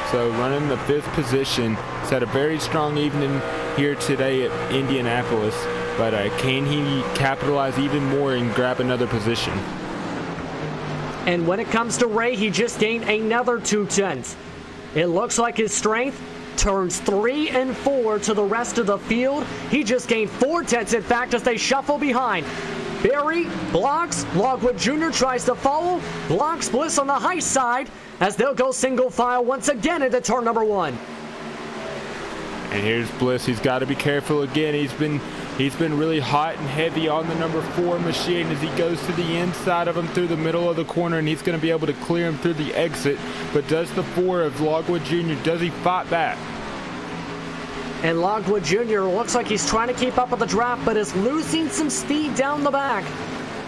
so running the 5th position. He's had a very strong evening here today at Indianapolis, but can he capitalize even more and grab another position? And when it comes to Ray, he just gained another 2 tenths. It looks like his strength turns 3 and 4 to the rest of the field. He just gained 4 tenths, in fact, as they shuffle behind. Barry blocks. Logwood Jr. tries to follow. Blocks Bliss on the high side as they'll go single file once again into turn number 1. And here's Bliss. He's got to be careful again. He's been really hot and heavy on the number 4 machine as he goes to the inside of him through the middle of the corner, and he's going to be able to clear him through the exit. But does the 4 of Logwood Jr., does he fight back? And Logwood Jr. looks like he's trying to keep up with the draft, but is losing some speed down the back.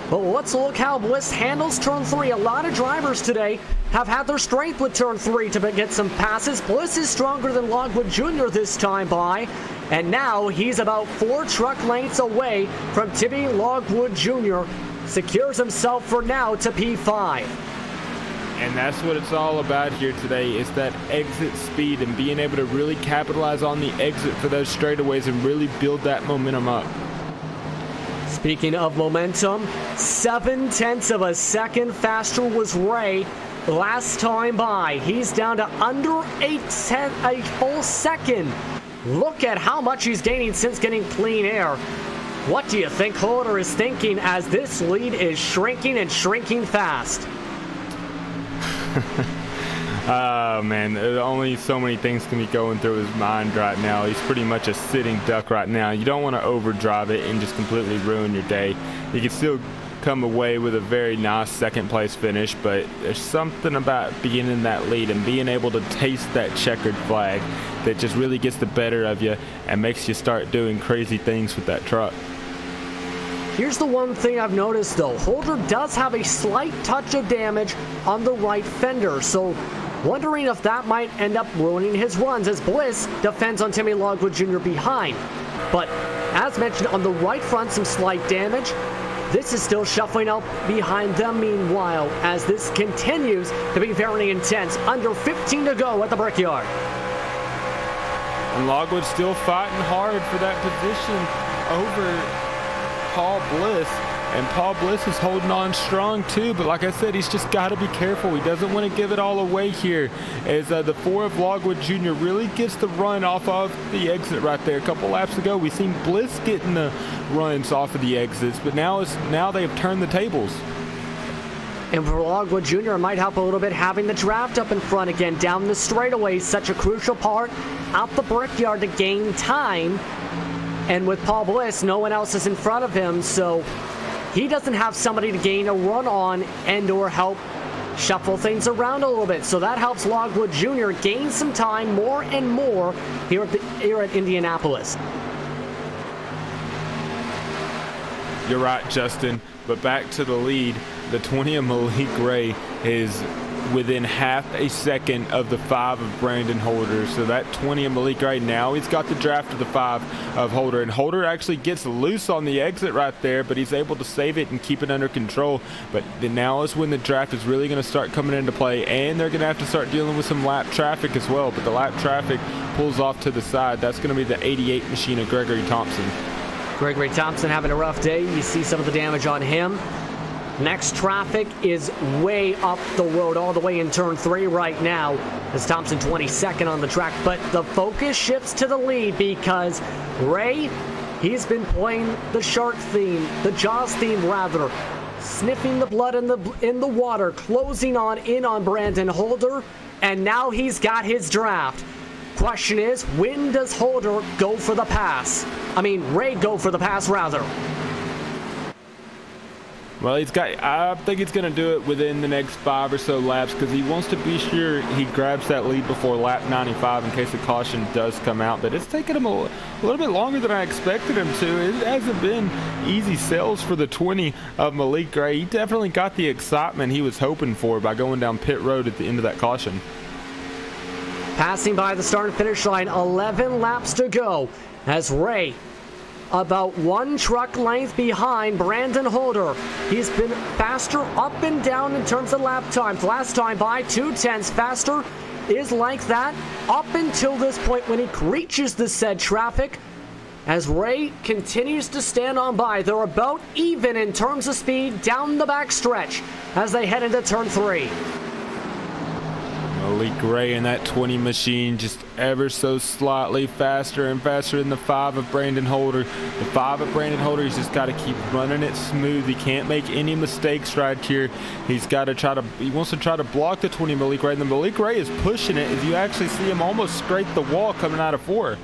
But let's look how Bliss handles turn 3. A lot of drivers today have had their strength with turn 3 to get some passes. Bliss is stronger than Logwood Jr. this time by, and now he's about 4 truck lengths away from Timmy Logwood Jr. Secures himself for now to P5. And that's what it's all about here today, is that exit speed and being able to really capitalize on the exit for those straightaways and really build that momentum up. Speaking of momentum, 7 tenths of a second faster was Ray last time by. He's down to under a full second. Look at how much he's gaining since getting clean air. What do you think Holder is thinking as this lead is shrinking and shrinking fast? Oh man, only so many things can be going through his mind right now. He's pretty much a sitting duck right now. You don't want to overdrive it and just completely ruin your day. You can still come away with a very nice second place finish, but there's something about being in that lead and being able to taste that checkered flag that just really gets the better of you and makes you start doing crazy things with that truck. Here's the one thing I've noticed though. Holder does have a slight touch of damage on the right fender, so wondering if that might end up ruining his runs as Bliss defends on Timmy Logwood Jr. behind. But as mentioned, on the right front, some slight damage. This is still shuffling out behind them meanwhile as this continues to be very intense. Under 15 to go at the Brickyard. And Logwood still fighting hard for that position over Paul Bliss. And Paul Bliss is holding on strong too, but like I said, he's just got to be careful. He doesn't want to give it all away here, as the 4 of Logwood Jr. really gets the run off of the exit right there. A couple laps ago, we've seen Bliss getting the runs off of the exits, but now they've turned the tables. And for Logwood Jr., it might help a little bit having the draft up in front again, down the straightaway, such a crucial part out the Brickyard to gain time. And with Paul Bliss, no one else is in front of him, so he doesn't have somebody to gain a run on and or help shuffle things around a little bit. So that helps Logwood Jr. gain some time more and more here at Indianapolis. You're right, Justin, but back to the lead. The 20 of Malik Ray is within half a second of the 5 of Brandon Holder. So that 20 of Malik Ray, now he's got the draft of the 5 of Holder. And Holder actually gets loose on the exit right there, but he's able to save it and keep it under control. But now is when the draft is really going to start coming into play, and they're going to have to start dealing with some lap traffic as well. But the lap traffic pulls off to the side. That's going to be the 88 machine of Gregory Thompson. Gregory Thompson having a rough day. You see some of the damage on him. Next traffic is way up the road, all the way in turn 3 right now, as Thompson 22nd on the track. But the focus shifts to the lead because Ray, he's been playing the shark theme, the Jaws theme rather, sniffing the blood in the water, closing in on Brandon Holder, and now he's got his draft. Question is, when does Holder go for the pass? I mean, Ray go for the pass rather. Well, I think he's going to do it within the next 5 or so laps, because he wants to be sure he grabs that lead before lap 95 in case a caution does come out. But it's taken him a little bit longer than I expected him to. It hasn't been easy sales for the 20 of Malik Gray. He definitely got the excitement he was hoping for by going down pit road at the end of that caution. Passing by the start and finish line, 11 laps to go as Ray about 1 truck length behind Brandon Holder. He's been faster up and down in terms of lap times. Last time by 2/10 faster is like that up until this point when he reaches the said traffic. As Ray continues to stand on by, they're about even in terms of speed down the back stretch as they head into turn 3. Malik Gray in that 20 machine just ever so slightly faster and faster than the 5 of Brandon Holder. The 5 of Brandon Holder, he's just got to keep running it smooth. He can't make any mistakes right here. He's got to he wants to try to block the 20 Malik Gray. And the Malik Gray is pushing it as you actually see him almost scrape the wall coming out of 4.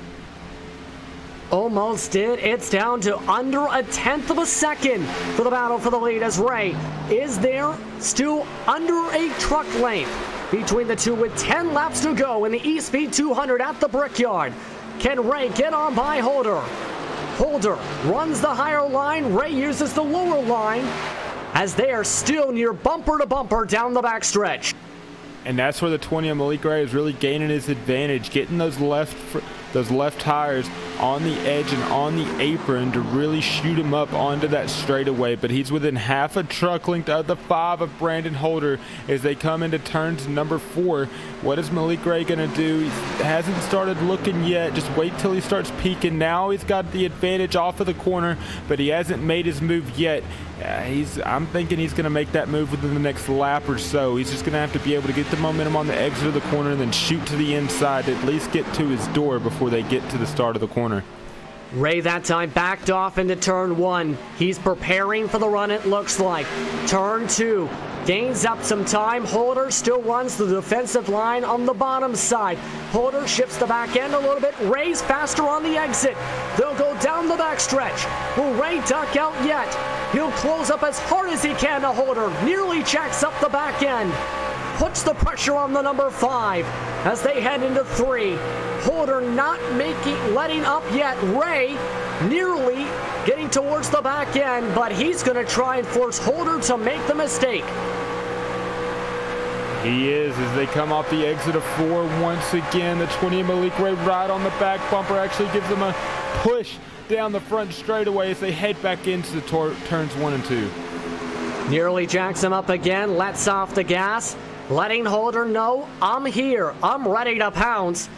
Almost did. It's down to under 1/10 of a second for the battle for the lead as Ray is there still under a truck length between the two with 10 laps to go in the Espeed 200 at the Brickyard. Can Ray get on by Holder? Holder runs the higher line. Ray uses the lower line as they are still near bumper to bumper down the backstretch. And that's where the 20 of Malik Gray is really gaining his advantage, getting those left tires on the edge and on the apron to really shoot him up onto that straightaway. But he's within half a truck length of the 5 of Brandon Holder as they come into turns number 4. What is Malik Gray going to do? He hasn't started looking yet. Just wait till he starts peaking. Now he's got the advantage off of the corner, but he hasn't made his move yet. I'm thinking he's going to make that move within the next lap or so. He's just going to have to be able to get the momentum on the exit of the corner and then shoot to the inside to at least get to his door before they get to the start of the corner. Ray that time backed off into turn 1. He's preparing for the run, it looks like. Turn 2. Gains up some time. Holder still runs the defensive line on the bottom side. Holder shifts the back end a little bit. Ray's faster on the exit. They'll go down the backstretch. Will Ray duck out yet? He'll close up as hard as he can to Holder. Nearly jacks up the back end. Puts the pressure on the number 5 as they head into 3. Holder not letting up yet. Ray nearly getting towards the back end, but he's going to try and force Holder to make the mistake. He is, as they come off the exit of 4 once again. The 20 of Malik Ray right on the back bumper actually gives them a push down the front straightaway as they head back into the turns 1 and 2. Nearly jacks him up again, lets off the gas, letting Holder know, I'm here, I'm ready to pounce.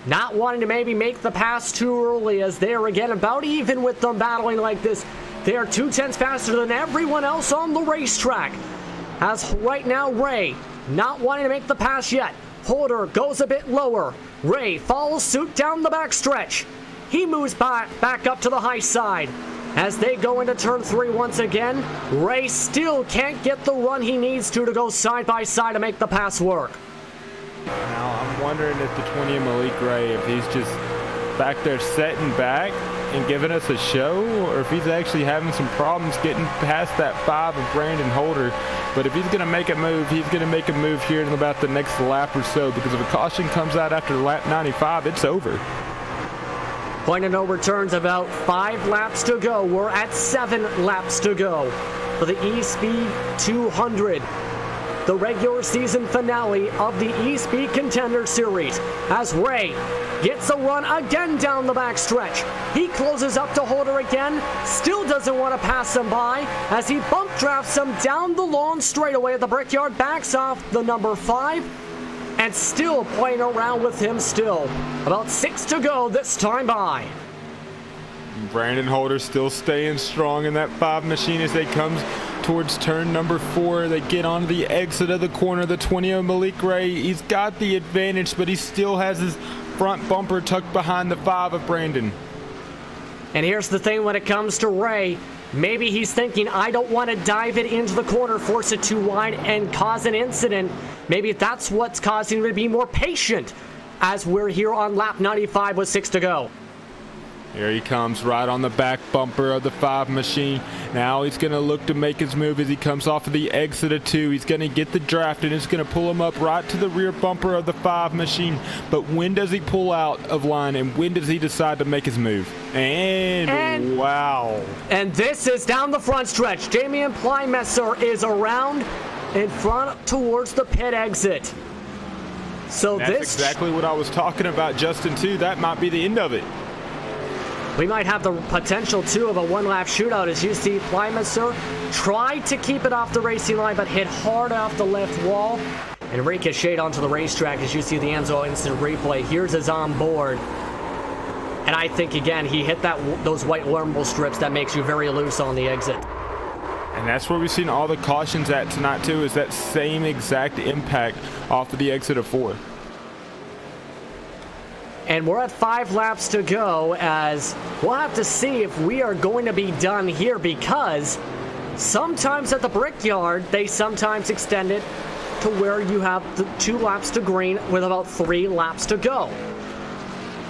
Not wanting to maybe make the pass too early as they're again about even with them battling like this They are 2/10 faster than everyone else on the racetrack. As right now, Ray not wanting to make the pass yet. Holder goes a bit lower. Ray follows suit down the backstretch. He moves back up to the high side. As they go into turn 3 once again, Ray still can't get the run he needs to go side by side to make the pass work. Now, I'm wondering if the 20 Malik Ray, if he's just back there setting back and giving us a show, or if he's actually having some problems getting past that 5 of Brandon Holder. But if he's going to make a move, he's going to make a move here in about the next lap or so, because if a caution comes out after lap 95, it's over. Point of no returns, about 5 laps to go. We're at 7 laps to go for the Espeed 200. The regular season finale of the Espeed Contender Series, as Ray gets a run again down the backstretch. He closes up to Holder again, still doesn't want to pass him by, as he bump drafts him down the long straightaway at the Brickyard, backs off the number 5, and still playing around with him still. About 6 to go this time by. Brandon Holder still staying strong in that 5 machine as they come towards turn number 4. They get onto the exit of the corner. The 20 of Malik Ray, he's got the advantage, but he still has his front bumper tucked behind the 5 of Brandon. And here's the thing when it comes to Ray. Maybe he's thinking, I don't want to dive it into the corner, force it too wide, and cause an incident. Maybe that's what's causing him to be more patient as we're here on lap 95 with 6 to go. Here he comes right on the back bumper of the 5 machine. Now he's going to look to make his move as he comes off of the exit of 2. He's going to get the draft and it's going to pull him up right to the rear bumper of the 5 machine. But when does he pull out of line and when does he decide to make his move? And wow. And this is down the front stretch. Damian Plymesser is around in front towards the pit exit. So that's exactly what I was talking about, Justin, too. That might be the end of it. We might have the potential, too, of a one-lap shootout. As you see, Plymesser tried to keep it off the racing line, but hit hard off the left wall. And ricocheted onto the racetrack, as you see the Enzo instant replay. Here's his onboard. And I think, again, he hit those white wormhole strips that makes you very loose on the exit. And that's where we've seen all the cautions at tonight, too, is that same exact impact off of the exit of 4. And we're at 5 laps to go, as we'll have to see if we are going to be done here, because sometimes at the Brickyard, they sometimes extend it to where you have the 2 laps to green with about 3 laps to go.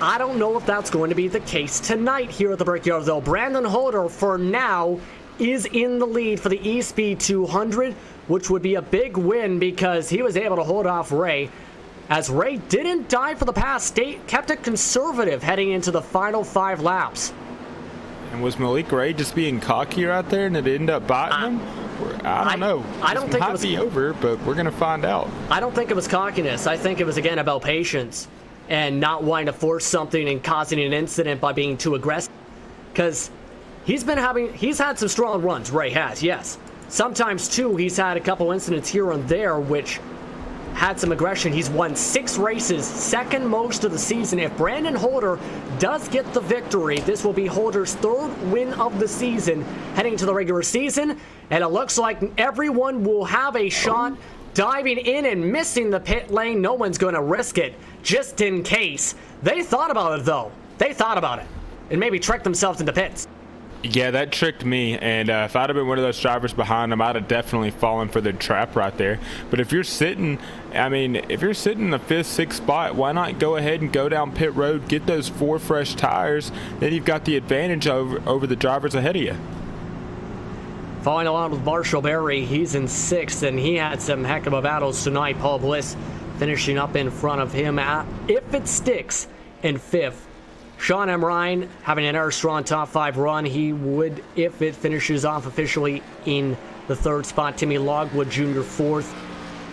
I don't know if that's going to be the case tonight here at the Brickyard, though. Brandon Holder, for now, is in the lead for the Espeed 200, which would be a big win because he was able to hold off Ray. As Ray didn't dive for the pass, kept it conservative heading into the final 5 laps. And was Malik Ray just being cocky out there and it ended up biting him? I don't know. I don't think it was over, but we're going to find out. I don't think it was cockiness. I think it was, again, about patience and not wanting to force something and causing an incident by being too aggressive. Because he's had some strong runs, Ray has, yes. Sometimes, too, he's had a couple incidents here and there which had some aggression. He's won 6 races, second most of the season. If Brandon Holder does get the victory, this will be Holder's 3rd win of the season heading to the regular season. And it looks like everyone will have a shot diving in and missing the pit lane. No one's going to risk it, just in case. They thought about it, though. They thought about it and maybe tricked themselves into pits. Yeah, that tricked me, and if I'd have been one of those drivers behind them, I'd have definitely fallen for the trap right there. But if you're sitting, if you're sitting in the 5th, 6th spot, why not go ahead and go down pit road, get those 4 fresh tires, then you've got the advantage over the drivers ahead of you. Following along with Marshall Berry, he's in 6th, and he had some heck of a battles tonight. Paul Bliss finishing up in front of him, if it sticks, in 5th. Sean M. Ryan having another strong top 5 run. He would, if it finishes off officially, in the 3rd spot. Timmy Logwood Jr. 4th.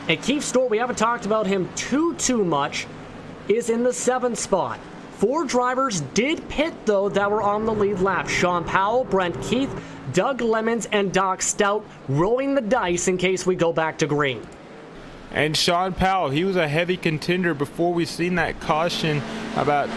And Keith Stoll, we haven't talked about him too much, is in the 7th spot. 4 drivers did pit, though, that were on the lead lap. Sean Powell, Brent Keith, Doug Lemons, and Doc Stout rolling the dice in case we go back to green. And Sean Powell, he was a heavy contender before we seen that caution about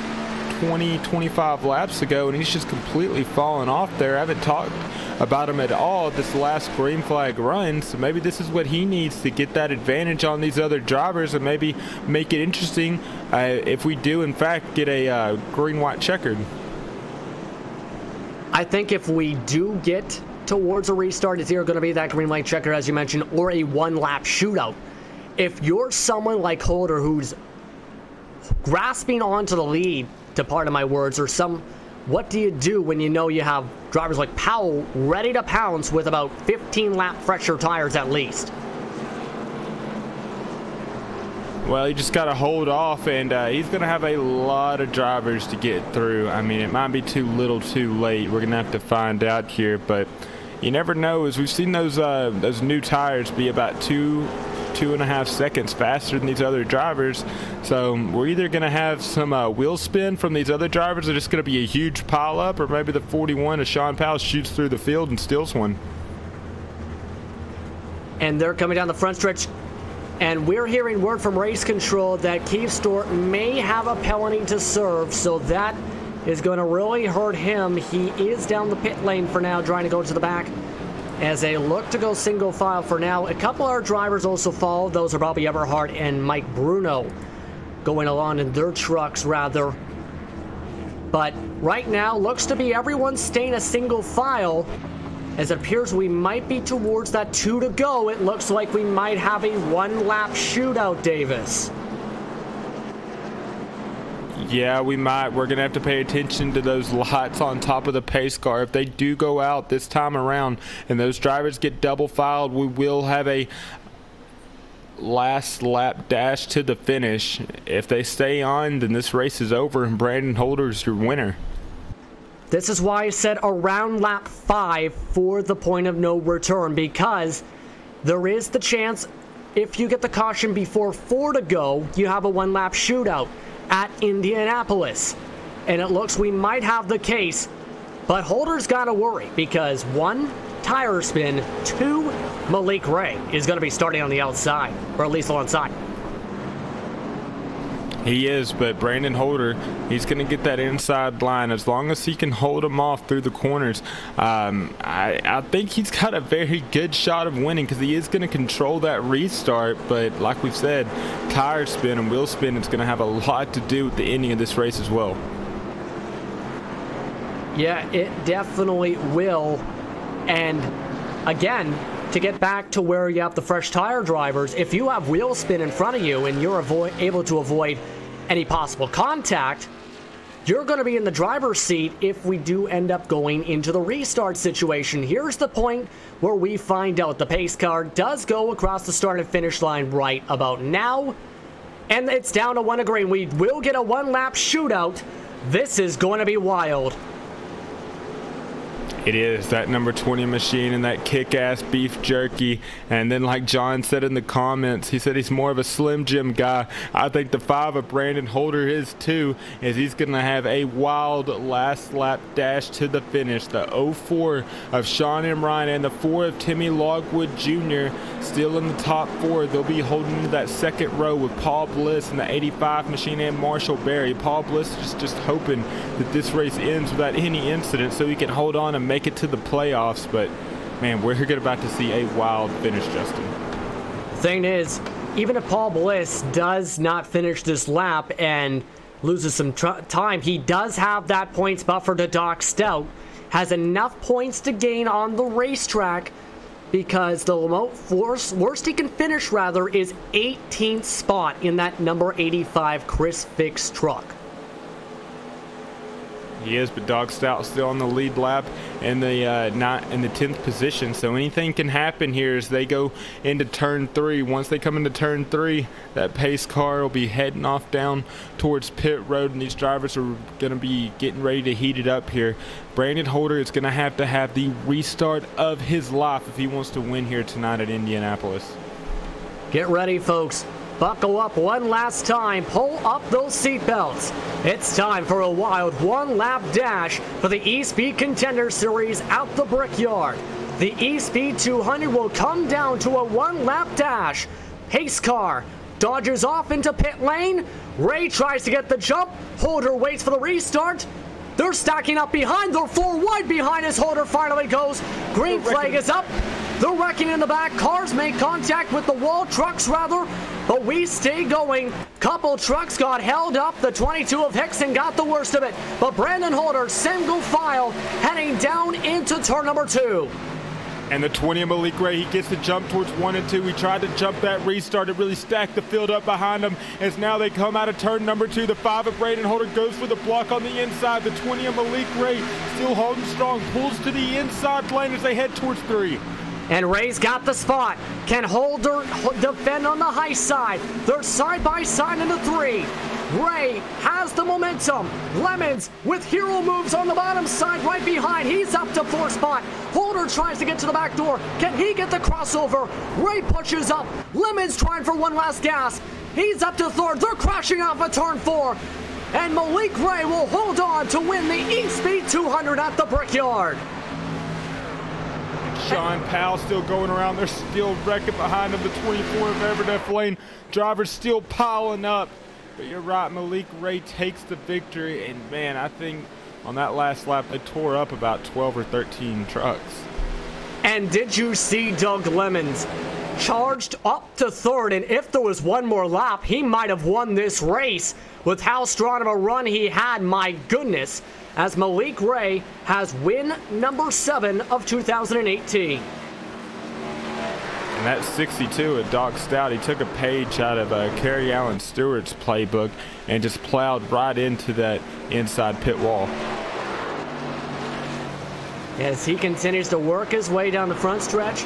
20-25 laps ago, and he's just completely fallen off there. I haven't talked about him at all this last green flag run. So maybe this is what he needs to get that advantage on these other drivers and maybe make it interesting if we do in fact get a green-white checkered. I think if we do get towards a restart, it's either going to be that green light checker, as you mentioned, or a one-lap shootout. If you're someone like Holder who's grasping onto the lead, to pardon my words, or what do you do when you know you have drivers like Powell ready to pounce with about 15-lap fresher tires at least? Well, you just got to hold off, and he's going to have a lot of drivers to get through. I mean, it might be too little too late. We're going to have to find out here, but you never know. As we've seen those new tires be about 2.5 seconds faster than these other drivers. So we're either going to have some wheel spin from these other drivers, or just going to be a huge pile up, or maybe the 41 of Sean Powell shoots through the field and steals one. And they're coming down the front stretch. And we're hearing word from race control that Keith Stewart may have a penalty to serve, so that is going to really hurt him. He is down the pit lane for now, trying to go to the back as they look to go single file for now. A couple of our drivers also follow. Those are Bobby Everhart and Mike Bruno going along in their trucks, rather. But right now, looks to be everyone staying a single file. As it appears we might be towards that 2 to go, it looks like we might have a one-lap shootout, Davis. Yeah, we might. We're going to have to pay attention to those lights on top of the pace car. If they do go out this time around and those drivers get double filed, we will have a last lap dash to the finish. If they stay on, then this race is over and Brandon Holder's your winner. This is why I said around lap 5 for the point of no return, because there is the chance if you get the caution before 4 to go, you have a one-lap shootout at Indianapolis. And it looks we might have the case, but Holder's got to worry because 1, tire spin, 2, Malik Ray is going to be starting on the outside, or at least alongside. He is, but Brandon Holder, he's going to get that inside line as long as he can hold him off through the corners. I think he's got a very good shot of winning because he is going to control that restart, but like we've said, tire spin and wheel spin is going to have a lot to do with the ending of this race as well. Yeah, it definitely will. And again, to get back to where you have the fresh tire drivers, if you have wheel spin in front of you and you're able to avoid any possible contact, you're going to be in the driver's seat if we do end up going into the restart situation. Here's the point where we find out the pace car does go across the start and finish line right about now, and it's down to 1 to green. We will get a one-lap shootout. This is going to be wild. It is that number 20 machine and that kick-ass beef jerky. And then like John said in the comments, he said he's more of a Slim Jim guy. I think the 5 of Brandon Holder is too, as he's going to have a wild last lap dash to the finish. The 04 of Sean M. Ryan and the 4 of Timmy Logwood Jr. still in the top 4. They'll be holding into that second row with Paul Bliss and the 85 machine and Marshall Berry. Paul Bliss is just hoping that this race ends without any incident so he can hold on and make it to the playoffs, but man, we're about to see a wild finish, Justin. Thing is, even if Paul Bliss does not finish this lap and loses some time, he does have that points buffer to Doc Stout, has enough points to gain on the racetrack because the worst he can finish rather is 18th spot in that number 85 Chris Fix truck. He is, but Dog Stout still on the lead lap in the not in the 10th position. So anything can happen here as they go into turn 3. Once they come into turn 3, that pace car will be heading off down towards pit road, and these drivers are going to be getting ready to heat it up here. Brandon Holder is going to have the restart of his life if he wants to win here tonight at Indianapolis. Get ready, folks. Buckle up one last time. Pull up those seatbelts. It's time for a wild one-lap dash for the Espeed Contender Series out the Brickyard. The Espeed 200 will come down to a one-lap dash. Pace car dodges off into pit lane. Ray tries to get the jump. Holder waits for the restart. They're stacking up behind. They're 4 wide behind as Holder finally goes. Green flag is up. They're wrecking in the back. Cars make contact with the wall, trucks rather, but we stay going. Couple trucks got held up. The 22 of Hickson got the worst of it, but Brandon Holder, single file, heading down into turn number 2. And the 20 of Malik Ray, he gets the jump towards 1 and 2. He tried to jump that restart. It really stacked the field up behind him. As now they come out of turn number 2. The 5 of Brandon Holder goes for the block on the inside. The 20 of Malik Ray still holding strong. Pulls to the inside lane as they head towards 3. And Ray's got the spot. Can Holder defend on the high side? They're side by side into 3. Ray has the momentum. Lemons with hero moves on the bottom side right behind. He's up to 4th spot. Holder tries to get to the back door. Can he get the crossover? Ray pushes up. Lemons trying for one last gas. He's up to 3rd. They're crashing off at turn 4. And Malik Ray will hold on to win the Espeed 200 at the Brickyard. Sean Powell still going around. They're still wrecking behind him. The 24 of Everdef Lane drivers still piling up. But you're right, Malik Ray takes the victory. And man, I think on that last lap, they tore up about 12 or 13 trucks. And did you see Doug Lemons charged up to 3rd? And if there was one more lap, he might have won this race with how strong of a run he had. My goodness. As Malik Ray has win number 7 of 2018. And that 62 at Doc Stout, he took a page out of Kerry Allen Stewart's playbook and just plowed right into that inside pit wall. As he continues to work his way down the front stretch,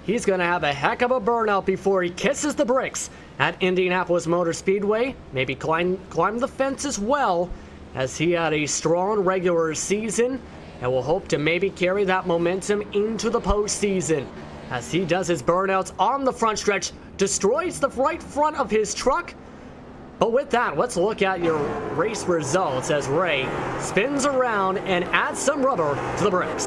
he's going to have a heck of a burnout before he kisses the bricks at Indianapolis Motor Speedway. Maybe climb the fence as well, as he had a strong regular season and will hope to maybe carry that momentum into the postseason. As he does his burnouts on the front stretch, destroys the right front of his truck. But with that, let's look at your race results as Ray spins around and adds some rubber to the brakes.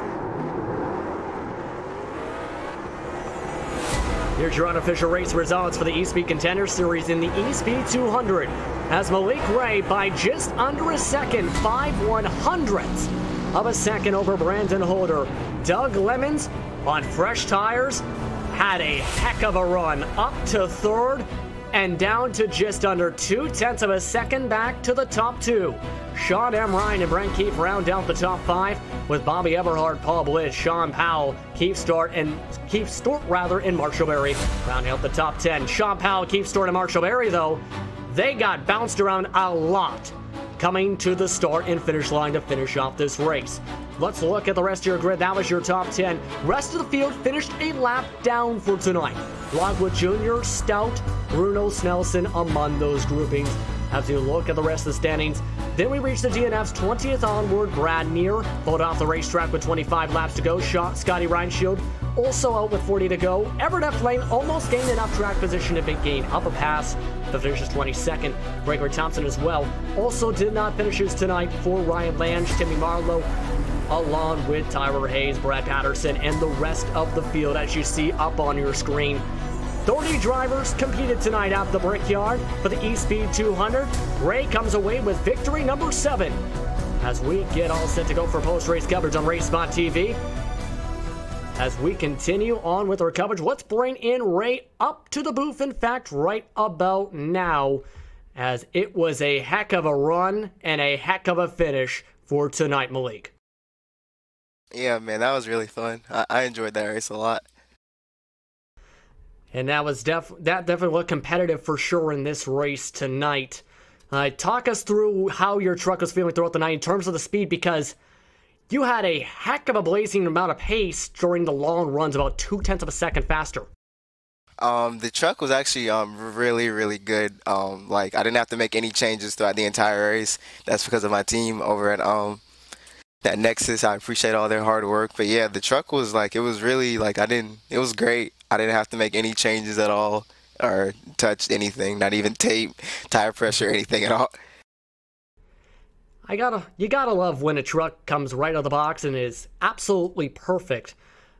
Here's your unofficial race results for the Espeed Contender Series in the Espeed 200. As Malik Ray, by just under a second, 5/100ths of a second over Brandon Holder. Doug Lemons, on fresh tires, had a heck of a run up to 3rd and down to just under 0.2 of a second back to the top 2. Sean M. Ryan and Brent Keefe round out the top 5 with Bobby Eberhard, Paul Bliss, Sean Powell, Keith Stewart, and Marshall Berry round out the top 10. Sean Powell, Keith Stewart, and Marshall Berry, though, they got bounced around a lot coming to the start and finish line to finish off this race. Let's look at the rest of your grid. That was your top 10. Rest of the field finished a lap down for tonight. Lockwood Jr., Stout, Bruno, Snelson among those groupings. As you look at the rest of the standings, then we reach the DNF's 20th onward. Brad Neer pulled off the racetrack with 25 laps to go. Scotty Reinshield also out with 40 to go. Everdef Lane almost gained enough track position to gain up a pass to finish his 22nd. Gregory Thompson as well also did not finish his tonight for Ryan Lange, Timmy Marlowe, along with Tyler Hayes, Brad Patterson, and the rest of the field as you see up on your screen. 30 drivers competed tonight at the Brickyard for the Espeed 200. Ray comes away with victory number 7. As we get all set to go for post-race coverage on RaceSpotTV. As we continue on with our coverage, let's bring in Ray up to the booth, in fact, right about now, as it was a heck of a run and a heck of a finish for tonight, Malik. Yeah, man, that was really fun. I enjoyed that race a lot. And that was definitely looked competitive for sure in this race tonight. Talk us through how your truck was feeling throughout the night in terms of the speed, because you had a heck of a blazing amount of pace during the long runs, about 0.2 of a second faster. The truck was actually really, really good. Like, I didn't have to make any changes throughout the entire race. That's because of my team over at that Nexus. I appreciate all their hard work. But yeah, the truck was like, it was really like, it was great. I didn't have to make any changes at all or touch anything, not even tape, tire pressure, anything at all. You gotta love when a truck comes right out of the box and is absolutely perfect.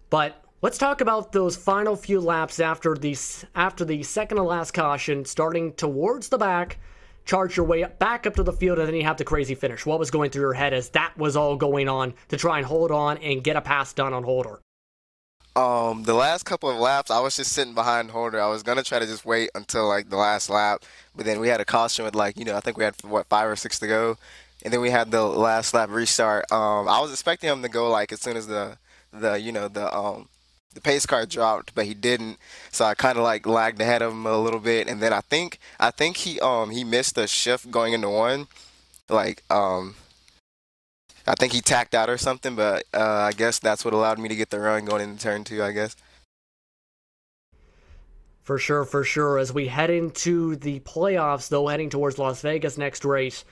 But let's talk about those final few laps after the second to last caution, starting towards the back charge your way back up to the field, and then you have the crazy finish. What was going through your head as that was all going on to try and hold on and get a pass done on Holder? The last couple of laps, I was just sitting behind Holder. I was gonna try to just wait until like the last lap, but then we had a caution with like, I think we had 5 or 6 to go, and then we had the last lap restart. I was expecting him to go like as soon as the pace car dropped, but he didn't. So I kind of like lagged ahead of him a little bit, and then I think he missed a shift going into one, like I think he tacked out or something, but I guess that's what allowed me to get the run going into turn 2, I guess. For sure. As we head into the playoffs, though, heading towards Las Vegas next race,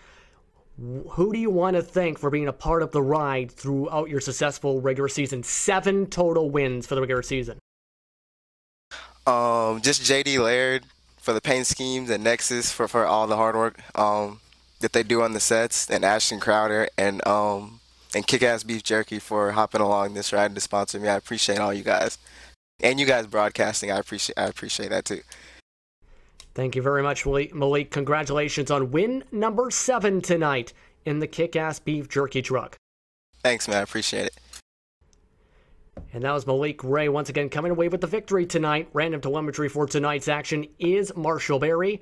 who do you want to thank for being a part of the ride throughout your successful regular season? 7 total wins for the regular season. Just JD Laird for the paint schemes, and Nexus for all the hard work that they do on the sets, and Ashton Crowder and Kick-Ass Beef Jerky for hopping along this ride to sponsor me. I appreciate all you guys, and you guys broadcasting. I appreciate that too. Thank you very much, Malik. Congratulations on win number 7 tonight in the Kick-Ass Beef Jerky truck. Thanks, man. I appreciate it. And that was Malik Ray once again coming away with the victory tonight. Random telemetry for tonight's action is Marshall Berry,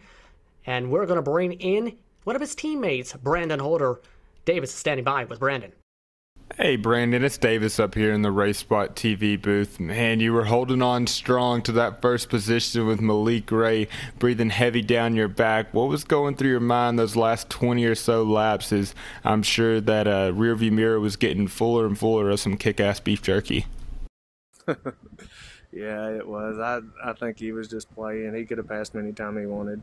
and we're going to bring in one of his teammates, Brandon Holder. Davis is standing by with Brandon. Hey Brandon, it's Davis up here in the RaceSpotTV booth. Man, you were holding on strong to that first position with Malik Ray breathing heavy down your back. What was going through your mind those last 20 or so laps? As I'm sure that rearview mirror was getting fuller and fuller of some kick-ass beef jerky. Yeah, it was. I think he was just playing. He could have passed me anytime he wanted.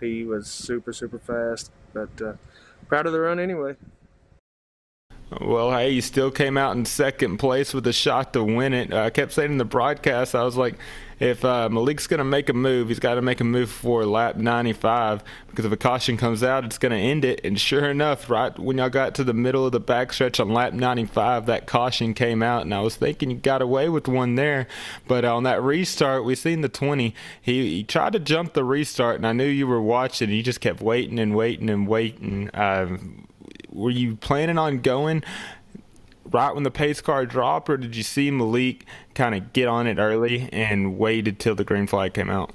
He was super fast, but proud of the run anyway. Well, hey, you still came out in second place with a shot to win it. I kept saying in the broadcast, I was like, if Malik's going to make a move, he's got to make a move for lap 95, because if a caution comes out, it's going to end it. And sure enough, right when y'all got to the middle of the backstretch on lap 95, that caution came out, and I was thinking you got away with one there. But on that restart, we seen the 20. He tried to jump the restart, and I knew you were watching. He just kept waiting and waiting and waiting. Were you planning on going right when the pace car dropped, or did you see Malik kind of get on it early and waited till the green flag came out?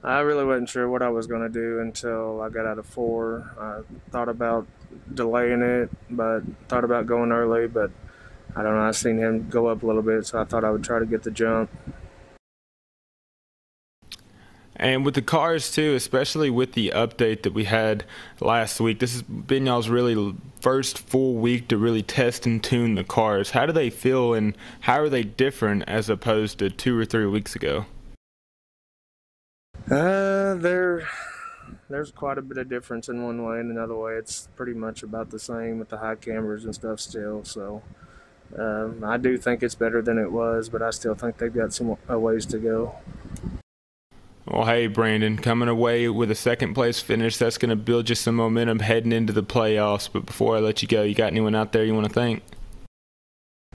I really wasn't sure what I was going to do until I got out of 4. I thought about delaying it, but thought about going early, but I don't know. I seen him go up a little bit, so I thought I would try to get the jump. And with the cars too, especially with the update that we had last week, this has been y'all's really first full week to really test and tune the cars. How do they feel, and how are they different as opposed to 2 or 3 weeks ago? There's quite a bit of difference in one way, and another way it's pretty much about the same with the high cameras and stuff still. So I do think it's better than it was, but I still think they've got some ways to go. Well, hey, Brandon, coming away with a second place finish, that's going to build you some momentum heading into the playoffs. But before I let you go, you got anyone out there you want to thank?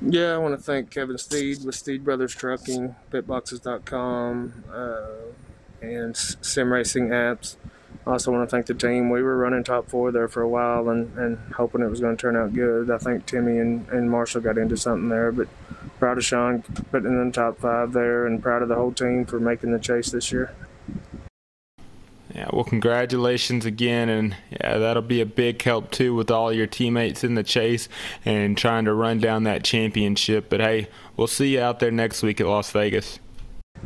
Yeah, I want to thank Kevin Steed with Steed Brothers Trucking, pitboxes.com, and Sim Racing Apps. I also want to thank the team. We were running top 4 there for a while and hoping it was going to turn out good. I think Timmy and Marshall got into something there, but proud of Sean putting in the top 5 there, and proud of the whole team for making the chase this year. Yeah, well, congratulations again, and yeah, that'll be a big help too with all your teammates in the chase and trying to run down that championship. But hey, we'll see you out there next week at Las Vegas.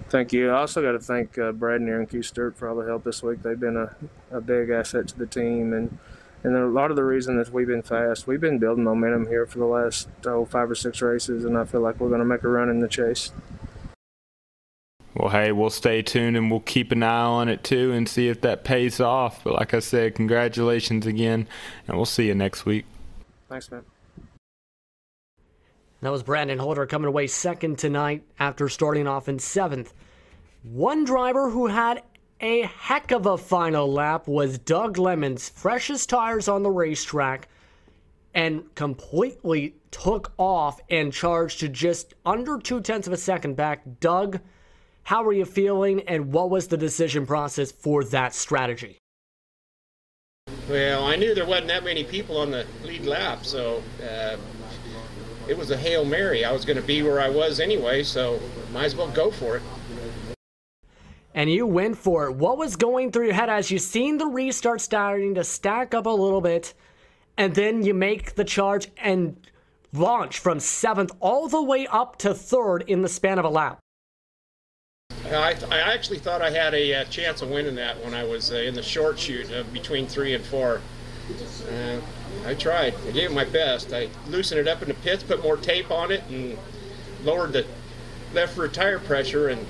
Thank you. I also got to thank Brad and Aaron Q. Sturt for all the help this week. They've been a big asset to the team, and a lot of the reason that we've been fast, we've been building momentum here for the last 5 or 6 races, and I feel like we're going to make a run in the chase. Well, hey, we'll stay tuned and we'll keep an eye on it too and see if that pays off. But like I said, congratulations again, and we'll see you next week. Thanks, man. That was Brandon Holder coming away second tonight after starting off in 7th. One driver who had a heck of a final lap was Doug Lemon's freshest tires on the racetrack, and completely took off and charged to just under 0.2 of a second back. Doug, how are you feeling, and what was the decision process for that strategy? Well, I knew there wasn't that many people on the lead lap, so it was a Hail Mary. I was going to be where I was anyway, so might as well go for it. And you went for it. What was going through your head as you seen the restart starting to stack up a little bit, and then you make the charge and launch from 7th all the way up to 3rd in the span of a lap? I actually thought I had a chance of winning that when I was in the short shoot between 3 and 4. I tried. I gave it my best. I loosened it up in the pits, put more tape on it, and lowered the left rear tire pressure, and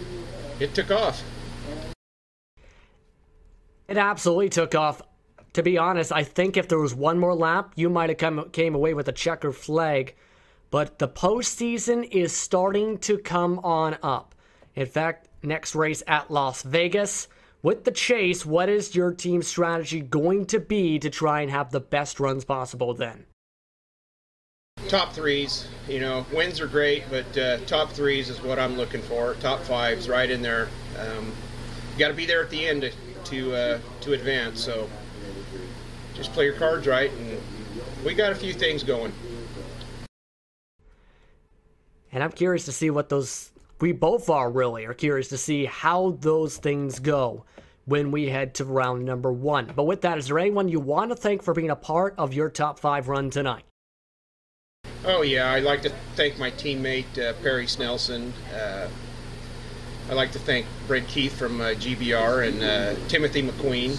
it took off. It absolutely took off. To be honest, I think if there was one more lap, you might have came away with a checker flag. But the postseason is starting to come on up. In fact, next race at Las Vegas. With the chase, what is your team's strategy going to be to try and have the best runs possible then? Top 3s, you know, wins are great, but top 3s is what I'm looking for. Top 5s, right in there. You got to be there at the end to advance. So just play your cards right, and we got a few things going. And I'm curious to see what those. We both are curious to see how those things go when we head to round number 1. But with that, is there anyone you want to thank for being a part of your top 5 run tonight? Oh yeah, I'd like to thank my teammate Perry Snelson. I'd like to thank Brent Keith from GBR and Timothy McQueen.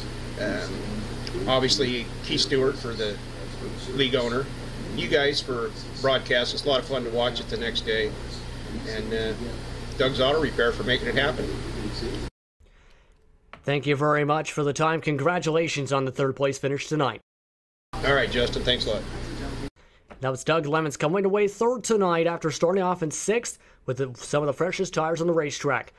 Obviously Keith Stewart for the league owner. You guys for broadcast. It's a lot of fun to watch it the next day. And Doug's Auto Repair for making it happen. Thank you very much for the time. Congratulations on the 3rd place finish tonight. All right, Justin. Thanks a lot. That was Doug Lemons coming away 3rd tonight after starting off in 6th with some of the freshest tires on the racetrack.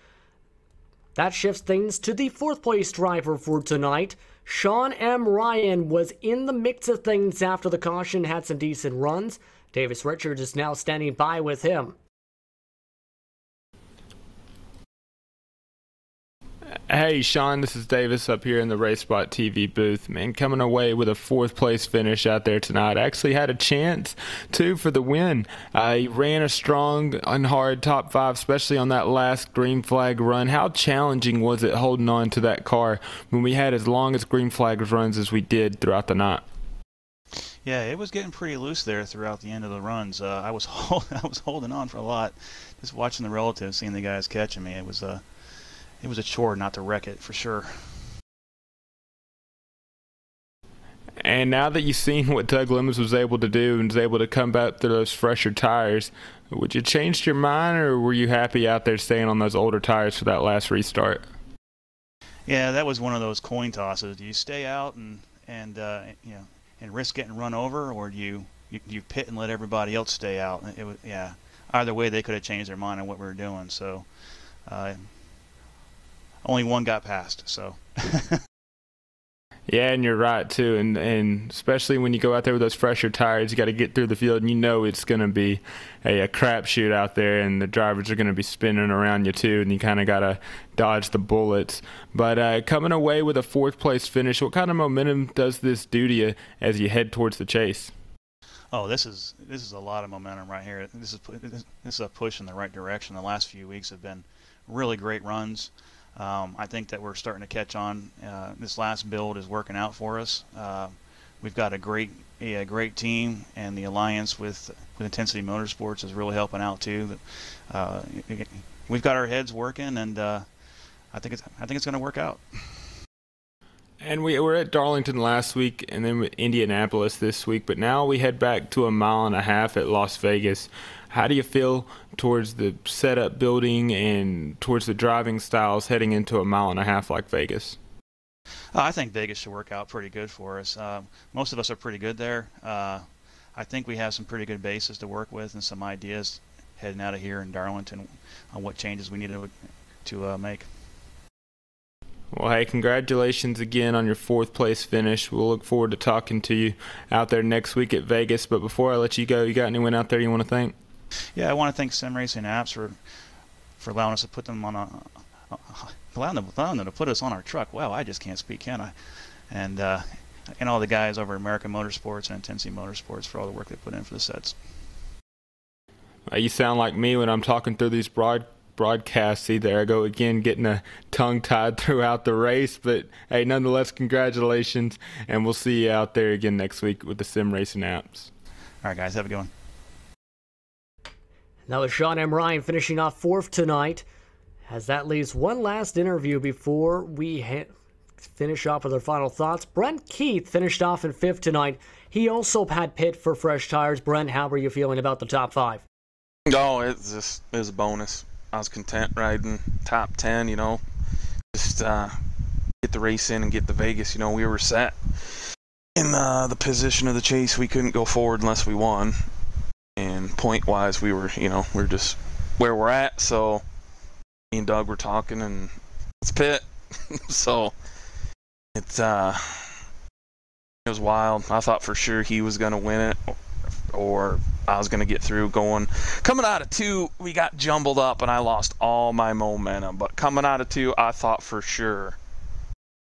That shifts things to the 4th place driver for tonight. Sean M. Ryan was in the mix of things after the caution, had some decent runs. Davis Richards is now standing by with him. Hey Sean, this is Davis up here in the RaceSpotTV booth. Man, coming away with a 4th place finish out there tonight. Actually had a chance too for the win. He ran a strong and hard top 5, especially on that last green flag run. How challenging was it holding on to that car when we had as long as green flag runs as we did throughout the night? Yeah, it was getting pretty loose there throughout the end of the runs. I was holding on for a lot, just watching the relatives, seeing the guys catching me. It was a chore not to wreck it, for sure. And now that you've seen what Doug Lemons was able to do and was able to come back through those fresher tires, would you change your mind, or were you happy out there staying on those older tires for that last restart? Yeah, that was one of those coin tosses. Do you stay out and risk getting run over, or do you pit and let everybody else stay out? It was, yeah. Either way, they could have changed their mind on what we were doing. So. Only one got past, so. Yeah, and you're right too, and especially when you go out there with those fresher tires, you got to get through the field, and you know it's going to be a crapshoot out there, and the drivers are going to be spinning around you too, and you kind of got to dodge the bullets. But coming away with a 4th place finish, what kind of momentum does this do to you as you head towards the chase? Oh, this is a lot of momentum right here. This is a push in the right direction. The last few weeks have been really great runs. I think that we're starting to catch on. This last build is working out for us. We've got a great team, and the alliance with Intensity Motorsports is really helping out too. We've got our heads working, and I think it's going to work out. And we were at Darlington last week, and then with Indianapolis this week, but now we head back to a 1.5 miles at Las Vegas. How do you feel towards the setup building and towards the driving styles heading into a 1.5 miles like Vegas? I think Vegas should work out pretty good for us. Most of us are pretty good there. I think we have some pretty good bases to work with and some ideas heading out of here in Darlington on what changes we need to make. Well, hey, congratulations again on your 4th place finish. We'll look forward to talking to you out there next week at Vegas. But before I let you go, you got anyone out there you want to thank? Yeah, I want to thank Sim Racing Apps for allowing us to put them on allowing them to put us on our truck. Wow, I just can't speak, can I? And I all the guys over at American Motorsports and Intensity Motorsports for all the work they put in for the sets. You sound like me when I'm talking through these broadcasts. See, there I go again, getting a tongue-tied throughout the race. But, hey, nonetheless, congratulations, and we'll see you out there again next week with the Sim Racing apps. All right, guys, have a good one. That was Sean M. Ryan finishing off 4th tonight, as that leaves one last interview before we finish off with our final thoughts. Brent Keith finished off in 5th tonight. He also had pit for fresh tires. Brent, how were you feeling about the top 5? Oh, it was a bonus. I was content riding top 10, you know. Just get the race in and get to Vegas. You know, we were set in the position of the chase. We couldn't go forward unless we won. And point-wise, we were just where we're at. So me and Doug were talking, and let's pit. So it was wild. I thought for sure he was going to win it, or I was going to get through coming out of 2, we got jumbled up and I lost all my momentum. But coming out of 2, I thought for sure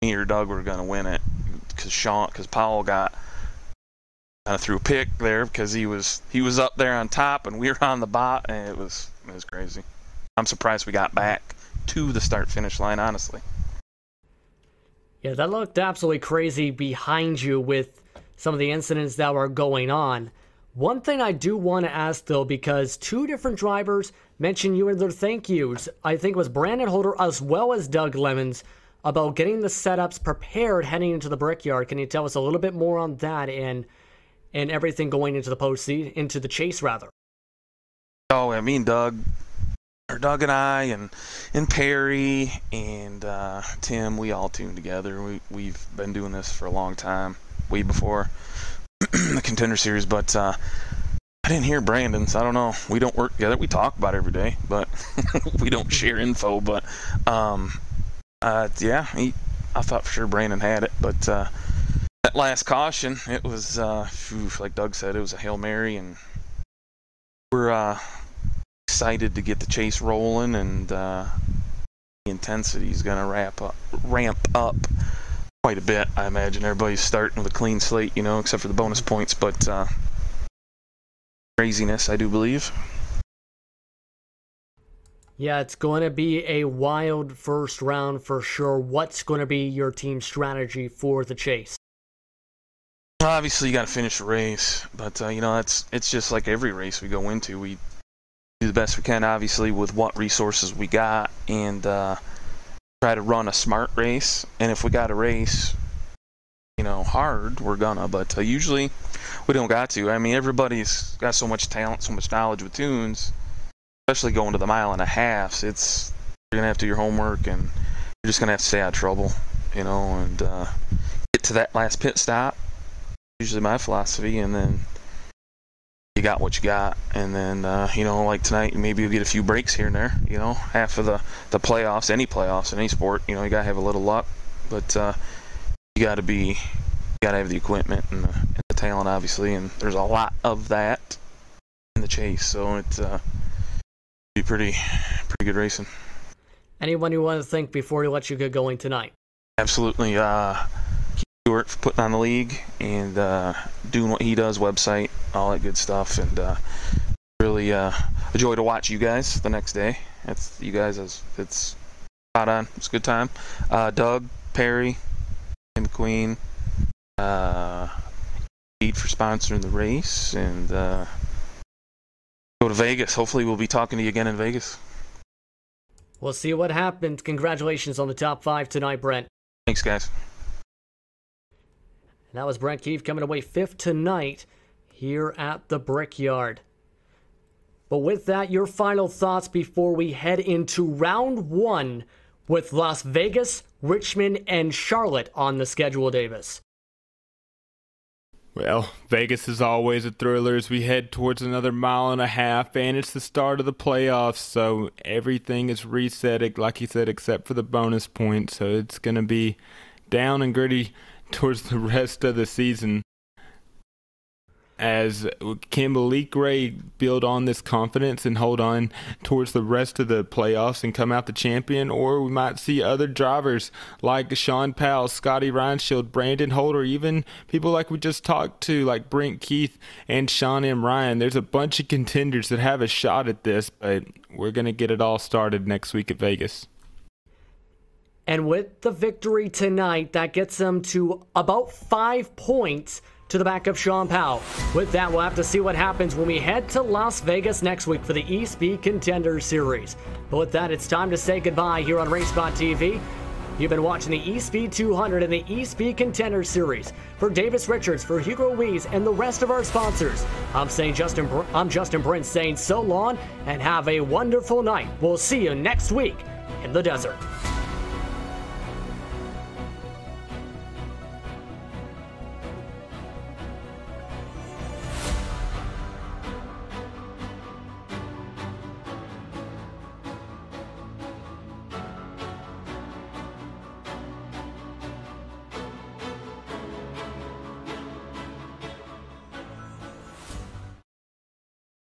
me or Doug were going to win it, because Powell got kind of threw a pick there because he was up there on top and we were on the bot, and it was crazy. I'm surprised we got back to the start-finish line, honestly. Yeah, that looked absolutely crazy behind you with some of the incidents that were going on. One thing I do want to ask, though, because 2 different drivers mentioned you in their thank yous. I think it was Brandon Holder as well as Doug Lemons about getting the setups prepared heading into the Brickyard. Can you tell us a little bit more on that and everything going into the chase, rather? Oh, I mean, Doug and I and Perry and Tim, we all tuned together. We've been doing this for a long time, way before the Contender Series, but I didn't hear Brandon, so I don't know. We don't work together. We talk about it every day, but we don't share info. But yeah, I thought for sure Brandon had it, but that last caution, it was like Doug said, it was a Hail Mary, and we're excited to get the chase rolling, and the intensity is going to ramp up quite a bit. I imagine everybody's starting with a clean slate, you know, except for the bonus points, but craziness, I do believe. Yeah, it's going to be a wild first round for sure. What's going to be your team strategy for the chase? Obviously, you got to finish the race, but you know, it's just like every race we go into. We do the best we can, obviously, with what resources we got, and try to run a smart race. And if we got to race, you know, hard, we're gonna. But usually, we don't got to. I mean, everybody's got so much talent, so much knowledge with tunes, especially going to the 1.5 miles. You're gonna have to do your homework, and you're just gonna have to stay out of trouble, you know, and get to that last pit stop. Usually my philosophy, and then you got what you got, and then you know, like tonight, maybe you'll get a few breaks here and there. You know, half of the playoffs, any playoffs in any sport, you know, you gotta have a little luck, but you gotta have the equipment and the talent, obviously, and there's a lot of that in the chase, so it's be pretty good racing. Anyone you want to thank before we let you get going tonight? Absolutely. Stewart for putting on the league and doing what he does, website, all that good stuff, and really a joy to watch you guys the next day. It's spot on. It's a good time. Doug, Perry, McQueen, Espeed for sponsoring the race, and go to Vegas. Hopefully we'll be talking to you again in Vegas. We'll see what happens. Congratulations on the top 5 tonight, Brent. Thanks, guys. And that was Brent Keefe coming away 5th tonight here at the Brickyard. But with that, your final thoughts before we head into round 1 with Las Vegas, Richmond, and Charlotte on the schedule, Davis. Well, Vegas is always a thriller as we head towards another 1.5 miles, and it's the start of the playoffs, so everything is reset, like you said, except for the bonus points, so it's going to be down and gritty towards the rest of the season. as can Malik Ray build on this confidence and hold on towards the rest of the playoffs and come out the champion, or we might see other drivers like Sean Powell, Scotty Reinshield, Brandon Holder, even people like we just talked to, like Brent Keith and Sean M. Ryan. There's a bunch of contenders that have a shot at this, but we're going to get it all started next week at Vegas. And with the victory tonight, that gets them to about 5 points to the back of Sean Powell. With that, we'll have to see what happens when we head to Las Vegas next week for the Espeed Contender Series. But with that, it's time to say goodbye here on RaceSpotTV. You've been watching the Espeed 200 and the Espeed Contender Series. For Davis Richards, for Hugo Ruiz, and the rest of our sponsors, I'm Justin Prince saying so long and have a wonderful night. We'll see you next week in the desert.